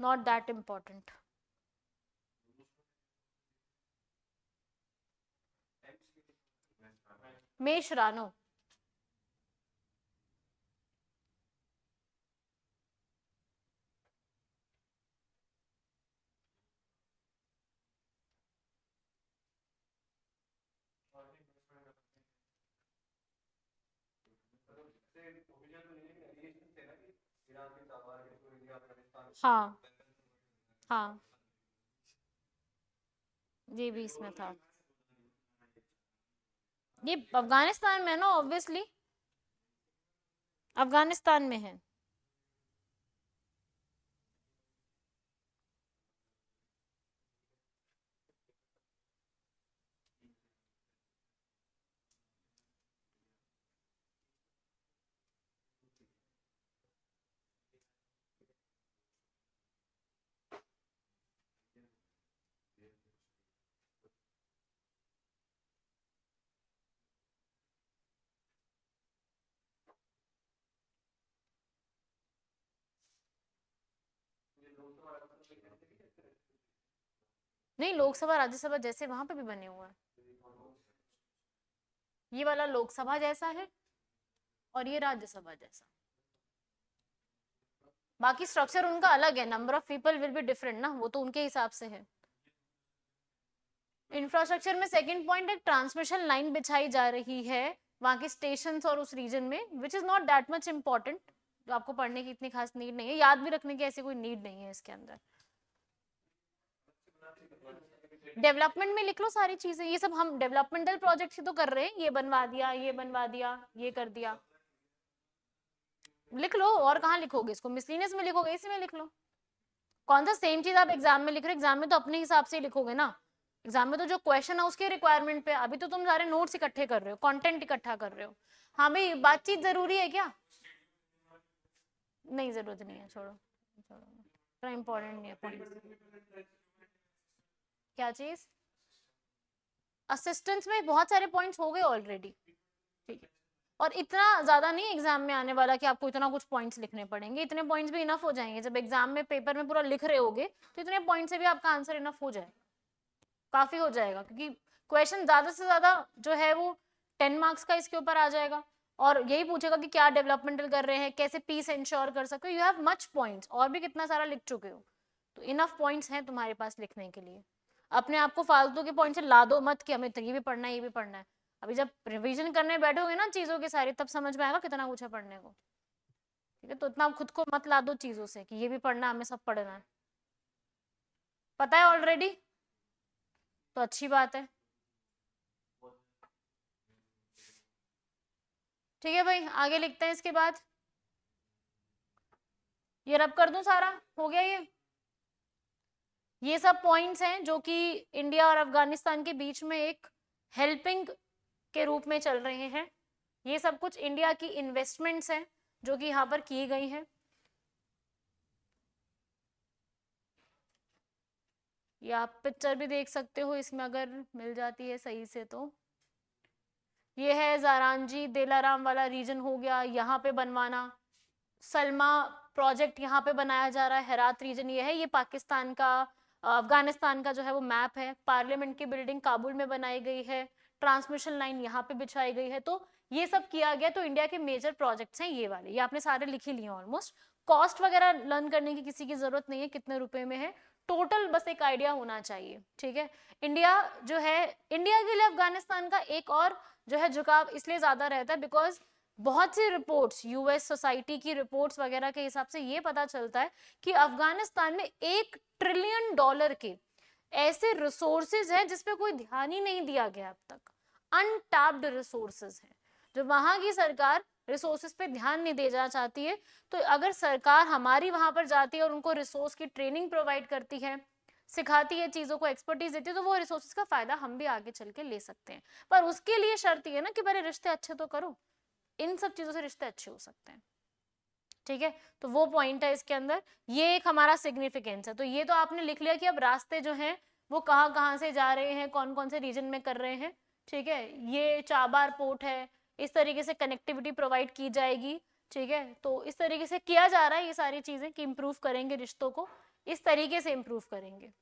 नॉट दैट इम्पोर्टेंट। मेष रानो। हाँ हाँ, ये भी इसमें था। ये अफगानिस्तान में है ना, ऑब्वियसली अफगानिस्तान में है। नहीं, लोकसभा राज्यसभा जैसे वहां पे भी बने हुए हैं। ये वाला लोकसभा जैसा है और ये राज्यसभा जैसा। बाकी स्ट्रक्चर उनका अलग है, number of people will be different ना, वो तो उनके हिसाब से है। इंफ्रास्ट्रक्चर में सेकंड पॉइंट, एक ट्रांसमिशन लाइन बिछाई जा रही है वहां के स्टेशन और उस रीजन में, which is not that much important. जो आपको पढ़ने की इतनी खास नीड नहीं है, याद भी रखने की ऐसी कोई नीड नहीं है इसके अंदर। डेवलपमेंट में लिख लो सारी चीजें, ये सब हम डेवलपमेंटल प्रोजेक्ट ही तो कर रहे हैं, ये बनवा दिया, ये बनवा दिया, ये कर दिया। लिख लो, और कहाँ लिखोगे इसको, मिसलिनियस में लिखोगे, इसी में लिख लो। कौन सा सेम चीज आप एग्जाम में लिख रहे हो, एग्जाम में तो अपने हिसाब से ही लिखोगे ना। एग्जाम में तो जो क्वेश्चन है उसके रिक्वायरमेंट पे, अभी तो तुम सारे नोट्स इकट्ठे कर रहे हो, कंटेंट इकट्ठा कर रहे हो। हाँ भाई, बातचीत जरूरी है क्या? नहीं, जरूरत नहीं है, छोड़ो छोड़ो, इतना इम्पोर्टेंट नहीं है पॉइंट। क्या चीज? असिस्टेंस में बहुत सारे पॉइंट्स हो गए ऑलरेडी, ठीक है। और इतना ज्यादा नहीं एग्जाम में आने वाला कि आपको इतना कुछ पॉइंट्स लिखने पड़ेंगे, इतने पॉइंट्स भी इनफ हो जाएंगे। जब एग्जाम में पेपर में पूरा लिख रहे होगे तो इतने पॉइंट से भी आपका आंसर इनफ हो जाए, काफी हो जाएगा, क्योंकि क्वेश्चन ज्यादा से ज्यादा जो है वो 10 मार्क्स का इसके ऊपर आ जाएगा। और यही पूछेगा कि क्या डेवलपमेंटल कर रहे हैं, कैसे पीस इंश्योर कर सकते हो, यू हैव मच पॉइंट्स, और भी कितना सारा लिख चुके हो, तो इनफ पॉइंट्स हैं तुम्हारे पास लिखने के लिए। अपने आप को फालतू के पॉइंट से ला दो मत कि हमें तो ये भी पढ़ना है, ये भी पढ़ना है। अभी जब रिवीजन करने बैठोगे ना चीजों की सारी, तब समझ में आएगा कितना कुछ है पढ़ने को, ठीक है। तो इतना खुद को मत ला दो चीजों से कि ये भी पढ़ना, हमें सब पढ़ना है, पता है ऑलरेडी, तो अच्छी बात है। ठीक है भाई, आगे लिखते हैं इसके बाद। ये रब कर दूं सारा, हो गया ये सब पॉइंट्स हैं जो कि इंडिया और अफगानिस्तान के बीच में एक हेल्पिंग के रूप में चल रहे हैं। ये सब कुछ इंडिया की इन्वेस्टमेंट्स हैं जो कि यहाँ पर की गई हैं। ये आप पिक्चर भी देख सकते हो इसमें, अगर मिल जाती है सही से तो। ये है जारांजी दिलाराम वाला रीजन हो गया, यहाँ पे बनवाना। सलमा प्रोजेक्ट यहाँ पे बनाया जा रहा है, हेरात रीजन ये है। ये पाकिस्तान का अफगानिस्तान का जो है वो मैप है। पार्लियामेंट की बिल्डिंग काबुल में बनाई गई है, ट्रांसमिशन लाइन यहाँ पे बिछाई गई है। तो ये सब किया गया। तो इंडिया के मेजर प्रोजेक्ट्स हैं ये वाले, ये आपने सारे लिख ही लिए ऑलमोस्ट। कॉस्ट वगैरह लर्न करने की किसी की जरूरत नहीं है, कितने रुपए में है टोटल, बस एक आइडिया होना चाहिए, ठीक है। इंडिया जो है, इंडिया के लिए अफगानिस्तान का एक और जो है झुकाव इसलिए ज्यादा रहता है बिकॉज बहुत सी रिपोर्ट्स, यूएस सोसाइटी की रिपोर्ट्स वगैरह के हिसाब से ये पता चलता है कि अफगानिस्तान में $1 ट्रिलियन के ऐसे रिसोर्सेज हैं जिसपे कोई ध्यान ही नहीं दिया गया अब तक। अनटैप्ड रिसोर्सेज हैं जो वहां की सरकार रिसोर्सेज पे ध्यान नहीं देना चाहती है। तो अगर सरकार हमारी वहां पर जाती है और उनको रिसोर्स की ट्रेनिंग प्रोवाइड करती है, सिखाती है, चीजों को एक्सपर्टीज देती है, तो वो रिसोर्सेज का फायदा हम भी आगे चल के ले सकते हैं। पर उसके लिए शर्त ये है ना कि पहले रिश्ते अच्छे तो करो, इन सब चीजों से रिश्ते अच्छे हो सकते हैं, ठीक है। तो वो पॉइंट है इसके अंदर, ये एक हमारा सिग्निफिकेंस है। तो ये तो आपने लिख लिया कि अब रास्ते जो हैं वो कहाँ कहाँ से जा रहे हैं, कौन कौन से रीजन में कर रहे हैं, ठीक है। ये चाबार पोर्ट है, इस तरीके से कनेक्टिविटी प्रोवाइड की जाएगी, ठीक है। तो इस तरीके से किया जा रहा है ये सारी चीजें कि इम्प्रूव करेंगे रिश्तों को, इस तरीके से इम्प्रूव करेंगे।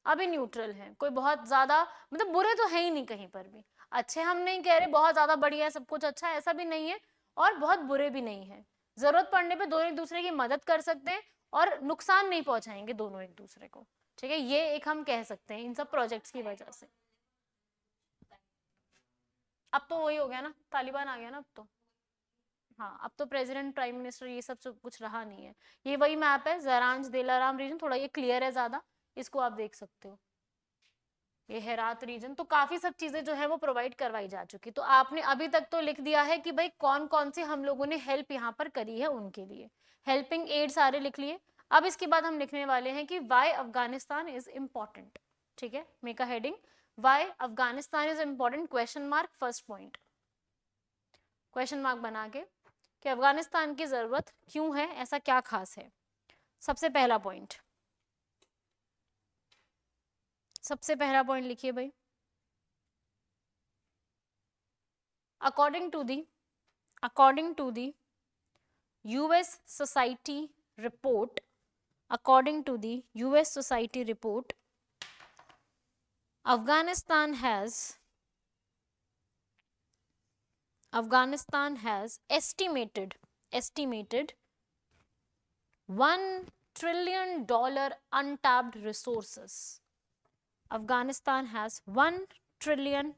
अभी न्यूट्रल है, कोई बहुत ज्यादा मतलब बुरे तो है ही नहीं कहीं पर भी, अच्छे हम नहीं कह रहे बहुत ज्यादा बढ़िया है सब कुछ अच्छा है, ऐसा भी नहीं है, और बहुत बुरे भी नहीं है। जरूरत पड़ने पे दोनों एक दूसरे की मदद कर सकते हैं और नुकसान नहीं पहुंचाएंगे दोनों एक दूसरे को, ठीक है, ये एक हम कह सकते हैं इन सब प्रोजेक्ट्स की वजह से। अब तो वही हो गया ना, तालिबान आ गया ना अब तो। हाँ, अब तो प्रेसिडेंट प्राइम मिनिस्टर ये सब कुछ रहा नहीं है। ये वही मैप है, जरांज दिलाराम रीजन, थोड़ा ये क्लियर है ज्यादा, इसको आप देख सकते हो। ये हेरात रीजन, तो काफी सब चीजें जो है वो प्रोवाइड करवाई जा चुकी। तो आपने अभी तक तो लिख दिया है कि भाई कौन कौन सी हम लोगों ने हेल्प यहाँ पर करी है उनके लिए, हेल्पिंग एड सारे लिख लिए। अब इसके बाद हम लिखने वाले हैं कि वाई अफगानिस्तान इज इम्पोर्टेंट, ठीक है, make a heading why Afghanistan is important question mark, first point question mark बना के कि अफगानिस्तान की जरूरत क्यों है, ऐसा क्या खास है। सबसे पहला पॉइंट, सबसे पहला पॉइंट लिखिए भाई, according to the US Society report, according to the US Society report, Afghanistan has estimated $1 trillion untapped resources. Afghanistan has $1 trillion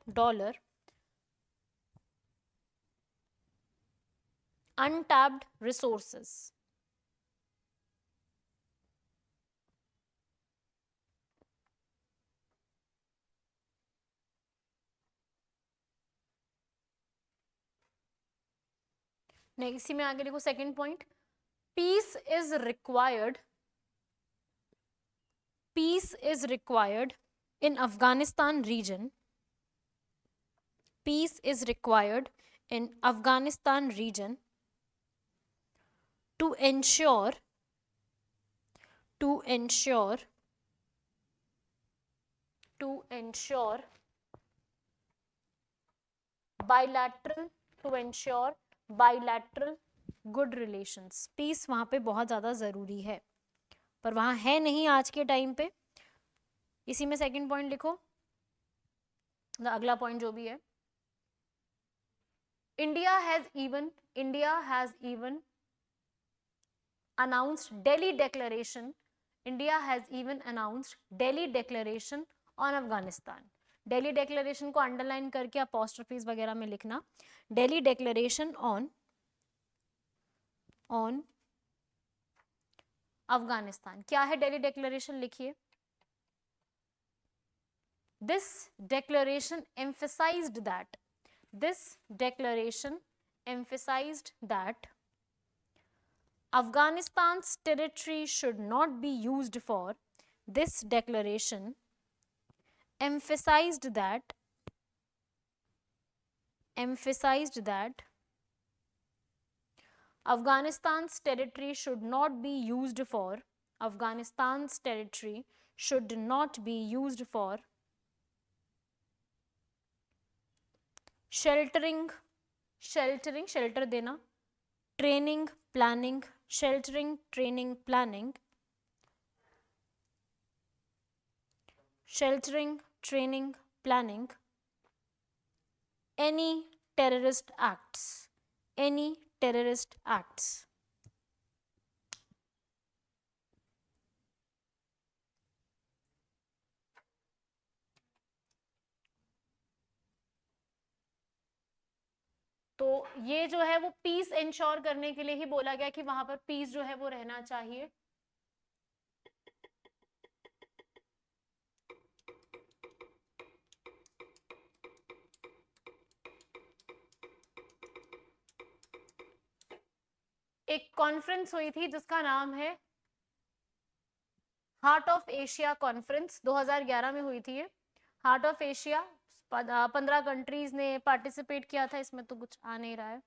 untapped resources. Next इसी में आगे देखो second point, peace is required in Afghanistan region. Peace is required in Afghanistan region to ensure bilateral good relations. Peace वहां पे बहुत ज्यादा जरूरी है, पर वहां है नहीं आज के टाइम पे। इसी में सेकंड पॉइंट लिखो, अगला पॉइंट जो भी है, India has even announced Delhi Declaration. India has even announced Delhi Declaration on Afghanistan. Delhi Declaration को अंडरलाइन करके अपॉस्ट्रोफीज वगैरह में लिखना, Delhi Declaration on अफगानिस्तान। क्या है Delhi Declaration, लिखिए, This declaration emphasized that Afghanistan's territory should not be used for. This declaration emphasized that Afghanistan's territory should not be used for. Afghanistan's territory should not be used for sheltering, shelter देना, training, planning, sheltering, training, planning, sheltering, training, planning, any terrorist acts. तो ये जो है वो piece ensure करने के लिए ही बोला गया कि वहां पर पीस जो है वो रहना चाहिए। एक कॉन्फ्रेंस हुई थी जिसका नाम है हार्ट ऑफ एशिया कॉन्फ्रेंस, 2011 में हुई थी ये। हार्ट ऑफ एशिया, 15 कंट्रीज ने पार्टिसिपेट किया था, इसमें तो कुछ आ नहीं रहा है,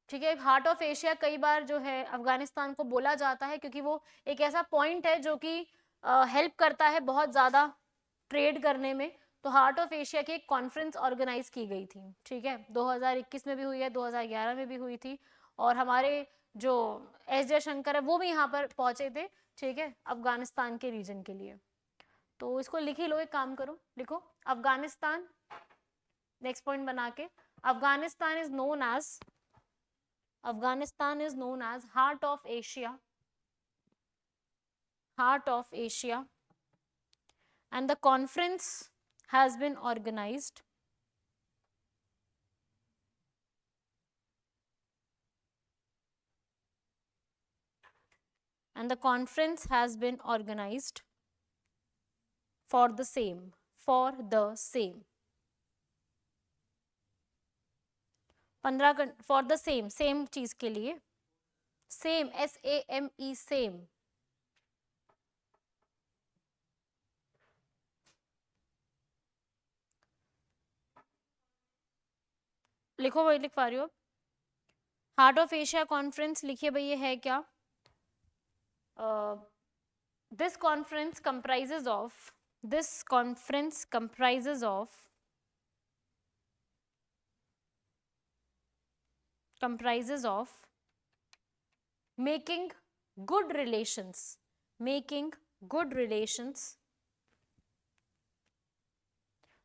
ठीक है। हार्ट ऑफ एशिया कई बार जो है अफगानिस्तान को बोला जाता है क्योंकि वो एक ऐसा पॉइंट है जो कि हेल्प करता है बहुत ज्यादा ट्रेड करने में। तो हार्ट ऑफ एशिया की एक कॉन्फ्रेंस ऑर्गेनाइज की गई थी, ठीक है, 2021 में भी हुई है, 2011 में भी हुई थी, और हमारे जो एस जयशंकर है वो भी यहाँ पर पहुंचे थे, ठीक है, अफगानिस्तान के रीजन के लिए। तो इसको लिख ही लो, एक काम करो, लिखो अफगानिस्तान, नेक्स्ट पॉइंट बना के, Afghanistan is known as, Afghanistan is known as heart of Asia, heart of Asia, and the conference has been organised, and the conference has been organized for the same, for the same 15 for the same, same चीज के लिए, same SAME same, लिखो, वही लिख पा रही हो, heart of Asia conference लिखिए भाई, ये है क्या, this conference comprises of, this conference comprises of, comprises of making good relations, making good relations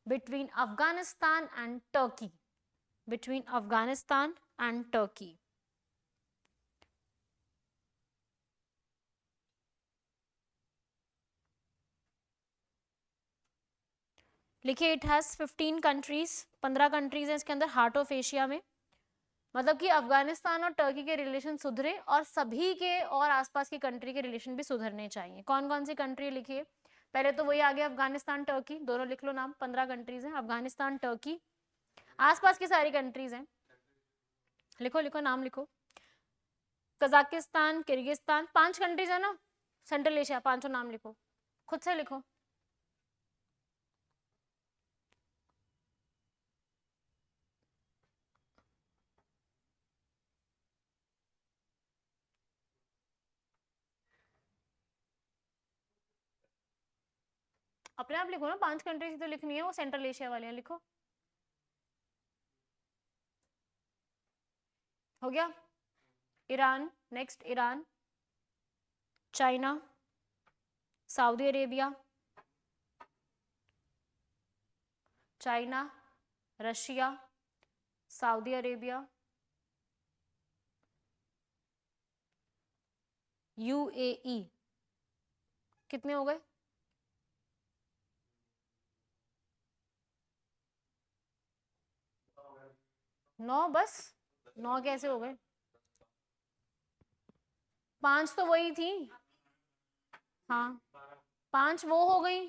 between Afghanistan and Turkey, between Afghanistan and Turkey. लिखिए, इट हैज 15 कंट्रीज, 15 कंट्रीज है इसके अंदर, heart of Asia में, मतलब कि अफगानिस्तान और Turkey के relation सुधरे और सभी के और आसपास की कंट्री के रिलेशन भी सुधरने चाहिए। कौन कौन सी कंट्री लिखिए, पहले तो वही आ गया अफगानिस्तान टर्की, दोनों लिख लो नाम, 15 कंट्रीज हैं, अफगानिस्तान टर्की, आसपास की सारी कंट्रीज हैं, लिखो लिखो नाम लिखो, कजाकिस्तान, किर्गिस्तान, 5 कंट्रीज है ना, सेंट्रल एशिया, पांचों नाम लिखो, खुद से लिखो। अपने आप लिखो ना, 5 कंट्रीज तो लिखनी है, वो सेंट्रल एशिया वाले हैं, लिखो, हो गया, Iran, next Iran, China, Saudi Arabia, China, Russia, Saudi Arabia, UAE, कितने हो गए, 9, बस 9 कैसे हो गए, 5 तो वही थी, हाँ 5 वो हो गई,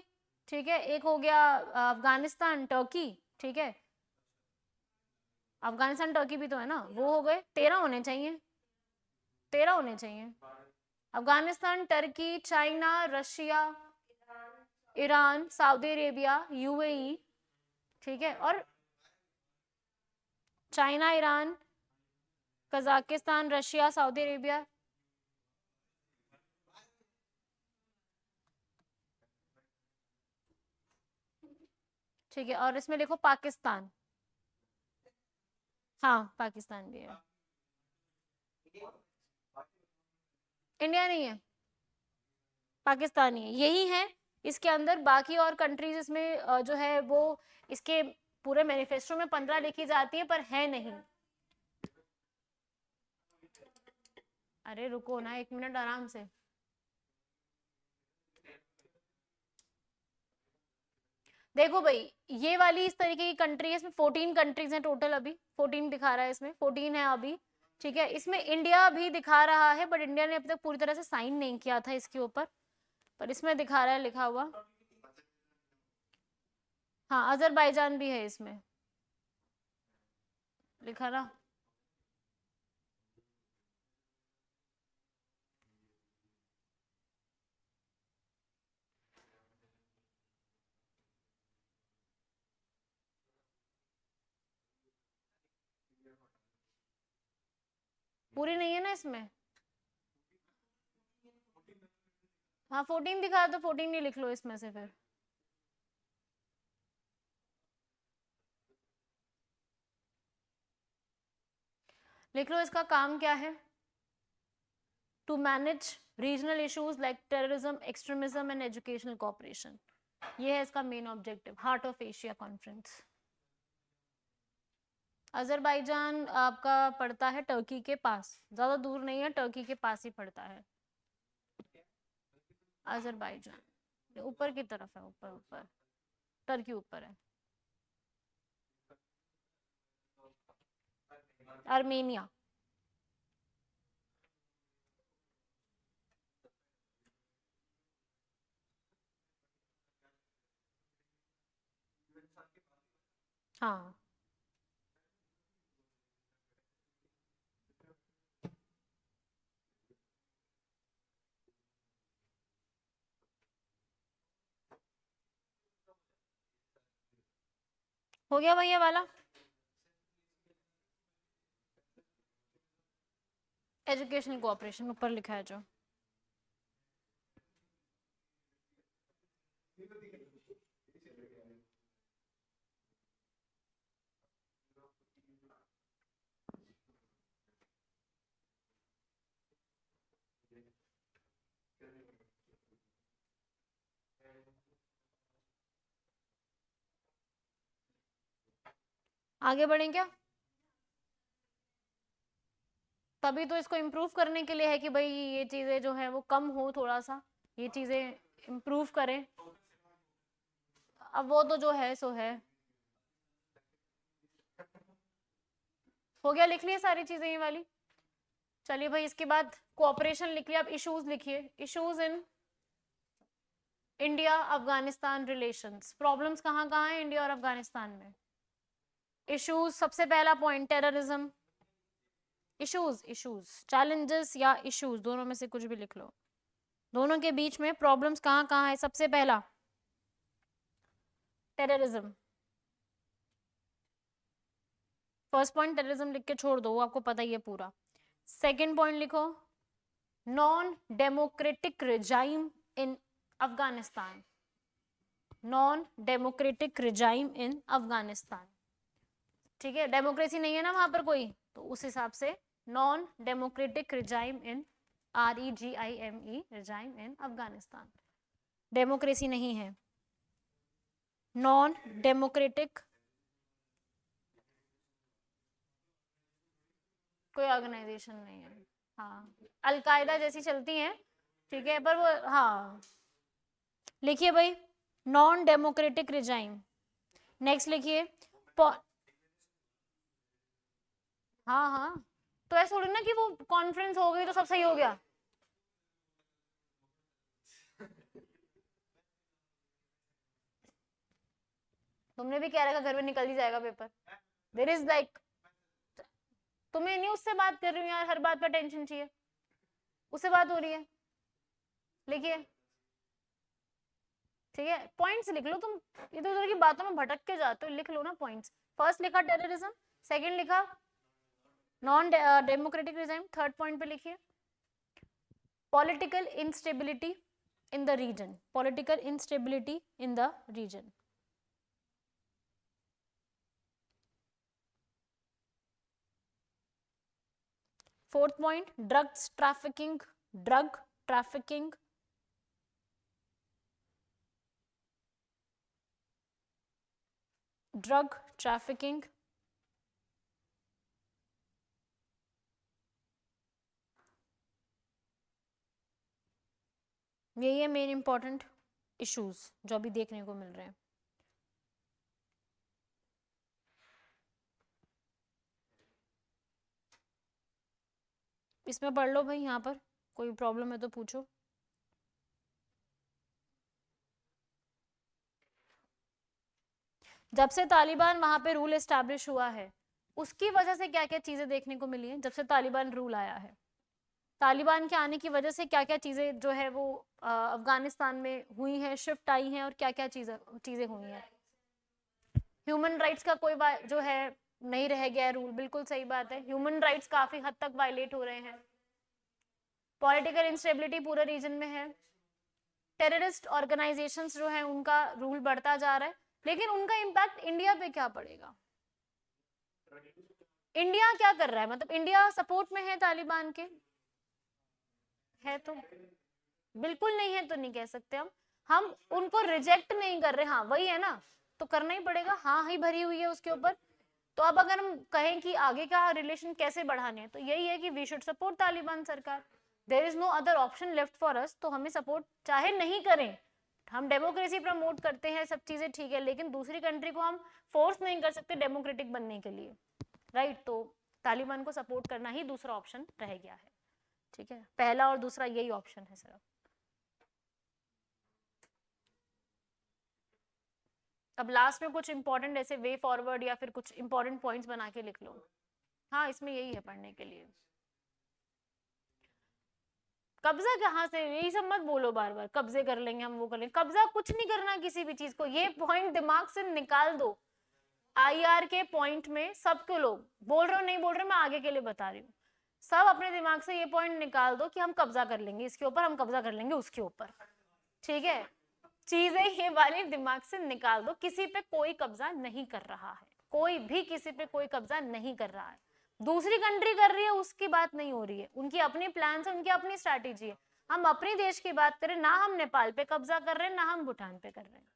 ठीक है, एक हो गया अफगानिस्तान टर्की, ठीक है, अफगानिस्तान टर्की भी तो है ना, वो हो गए, 13 होने चाहिए, 13 होने चाहिए, Afghanistan Turkey China Russia Iran Saudi Arabia UAE, ठीक है, और China Iran Kazakhstan Russia Saudi Arabia, ठीक है, और इसमें लिखो पाकिस्तान, हाँ पाकिस्तान भी है, इंडिया नहीं है, पाकिस्तानी है, यही है इसके अंदर, बाकी और कंट्रीज इसमें जो है वो इसके पूरे मैनिफेस्टो में 15 लिखी जाती है पर है नहीं। अरे रुको ना 1 मिनट आराम से, देखो भाई ये वाली इस तरीके की कंट्री है, इसमें 14 कंट्रीज हैं टोटल, अभी 14 दिखा रहा है, इसमें 14 है अभी, ठीक है, इसमें इंडिया भी दिखा रहा है बट इंडिया ने अभी तक पूरी तरह से साइन नहीं किया था इसके ऊपर, पर इसमें दिखा रहा है लिखा हुआ, हाँ अजरबैजान भी है इसमें लिखा ना, पूरी नहीं है ना इसमें, हाँ 14 दिखा तो 14 ही लिख लो इसमें से फिर, लिख लो इसका काम क्या है, to manage regional issues like terrorism, extremism and educational cooperation. ये है इसका main objective, heart of Asia conference. Azerbaijan आपका पड़ता है टर्की के पास, ज्यादा दूर नहीं है, टर्की के पास ही पड़ता है अजरबैजान, ऊपर की तरफ है, ऊपर ऊपर, टर्की ऊपर है। आर्मेनिया, हाँ हो गया भैया वाला। एजुकेशनल कोऑपरेशन ऊपर लिखा है जो, आगे बढ़ें क्या? तभी तो इसको इम्प्रूव करने के लिए है कि भाई ये चीजें जो है वो कम हो, थोड़ा सा ये चीजें इम्प्रूव करें। अब वो तो जो है सो है, हो गया, लिख लिए सारी चीजें ये वाली। चलिए भाई, इसके बाद कोऑपरेशन लिख लिया, अब इश्यूज लिखिए। Issues in India Afghanistan relations, problems कहाँ कहाँ है इंडिया और अफगानिस्तान में। इश्यूज, सबसे पहला point terrorism. Issues, issues, challenges या इश्यूज, दोनों में से कुछ भी लिख लो। दोनों के बीच में प्रॉब्लम्स कहाँ कहाँ है? सबसे पहला टेररिज्म, फर्स्ट पॉइंट टेररिज्म लिख के छोड़ दो, वो आपको पता ही है पूरा। सेकंड पॉइंट लिखो, नॉन डेमोक्रेटिक रिजाइम इन अफगानिस्तान, नॉन डेमोक्रेटिक रिजाइम इन अफगानिस्तान। ठीक है, डेमोक्रेसी नहीं है ना वहां पर कोई, तो उस हिसाब से नॉन डेमोक्रेटिक रिजाइम इन, REGIME, रिजाइम इन अफगानिस्तान, डेमोक्रेसी नहीं है, नॉन डेमोक्रेटिक कोई ऑर्गेनाइजेशन नहीं है। हाँ, अलकायदा जैसी चलती हैं, ठीक है, पर वो, हाँ लिखिए भाई, नॉन डेमोक्रेटिक रिजाइम। नेक्स्ट लिखिए, हाँ हाँ, तो ऐसा थोड़ी ना कि वो कॉन्फ्रेंस हो गई तो सब सही हो गया। तुमने भी कह रखा घर में निकल ही जाएगा पेपर, देयर इज लाइक, तुम्हें नहीं उससे बात कर रही हूँ यार, हर बात पर टेंशन चाहिए, उससे बात हो रही है, लिखिए। ठीक है, पॉइंट्स लिख लो, तुम इधर उधर की बातों में भटक के जाते हो, लिख लो ना पॉइंट्स। फर्स्ट लिखा टेररिज्म, सेकंड लिखा non democratic regime, third point पे लिखिए political instability in the region, political instability in the region. Fourth point, drugs trafficking, drug trafficking, drug trafficking, यही है मेन इंपॉर्टेंट इश्यूज जो अभी देखने को मिल रहे हैं। इसमें पढ़ लो भाई, यहाँ पर कोई प्रॉब्लम है तो पूछो। जब से तालिबान वहां पे रूल एस्टैब्लिश हुआ है, उसकी वजह से क्या क्या चीजें देखने को मिली हैं। जब से तालिबान रूल आया है, तालिबान के आने की वजह से क्या क्या चीजें जो है वो अफगानिस्तान में हुई हैं, शिफ्ट आई हैं, और क्या क्या चीजें हुई हैं। ह्यूमन राइट्स का कोई जो है नहीं रह गया रूल, बिल्कुल सही बात है, ह्यूमन राइट्स काफी हद तक वायलेट हो रहे हैं, पॉलिटिकल इंस्टेबिलिटी पूरे रीजन में है, टेररिस्ट ऑर्गेनाइजेशंस जो है उनका रूल बढ़ता जा रहा है, लेकिन उनका इम्पैक्ट इंडिया पे क्या पड़ेगा? इंडिया क्या कर रहा है, मतलब इंडिया सपोर्ट में है तालिबान के? है तो बिल्कुल नहीं है तो नहीं कह सकते हम उनको रिजेक्ट नहीं कर रहे, हाँ वही है ना, तो करना ही पड़ेगा, हाँ ही भरी हुई है उसके ऊपर। तो अब अगर हम कहें कि आगे का रिलेशन कैसे बढ़ाने हैं, तो यही है कि वी शुड सपोर्ट तालिबान सरकार, there is no other option left for us. तो हमें सपोर्ट चाहे नहीं करें, हम डेमोक्रेसी प्रमोट करते हैं, सब चीजें ठीक है, लेकिन दूसरी कंट्री को हम फोर्स नहीं कर सकते डेमोक्रेटिक बनने के लिए, राइट। तो तालिबान को सपोर्ट करना ही दूसरा ऑप्शन रह गया है, ठीक है, पहला और दूसरा यही ऑप्शन है सर। अब लास्ट में कुछ इंपॉर्टेंट ऐसे वे फॉरवर्ड या फिर कुछ इंपॉर्टेंट पॉइंट्स बना के लिख लो। हाँ इसमें यही है पढ़ने के लिए। कब्जा कहाँ से, यही सब मत बोलो बार बार, कब्जे कर लेंगे हम, वो कर लेंगे, कब्जा कुछ नहीं करना किसी भी चीज को, ये पॉइंट दिमाग से निकाल दो। आईआर के पॉइंट में सबके लोग बोल रहे हो नहीं बोल रहे, मैं आगे के लिए बता रही हूँ, सब अपने दिमाग से ये पॉइंट निकाल दो कि हम कब्जा कर लेंगे इसके ऊपर, हम कब्जा कर लेंगे उसके ऊपर, ठीक है। चीजें ये वाली दिमाग से निकाल दो, किसी पे कोई कब्जा नहीं कर रहा है, कोई भी किसी पे कोई कब्जा नहीं कर रहा है, दूसरी कंट्री कर रही है उसकी बात नहीं हो रही है, उनकी अपनी प्लान है, उनकी अपनी स्ट्रैटेजी है। हम अपने देश की बात करें ना, हम नेपाल पे कब्जा कर रहे हैं ना हम भूटान पे कर रहे हैं,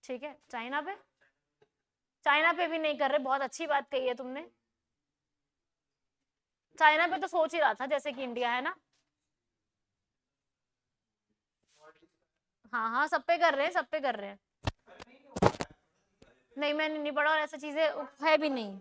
ठीक है। चाइना पे, चाइना पे भी नहीं कर रहे, बहुत अच्छी बात कही है तुमने, चाइना पे तो सोच ही रहा था जैसे कि इंडिया है ना, हाँ हाँ सब पे कर रहे हैं, सब पे कर रहे हैं। नहीं मैंने नहीं पढ़ा और ऐसी चीजें है भी नहीं।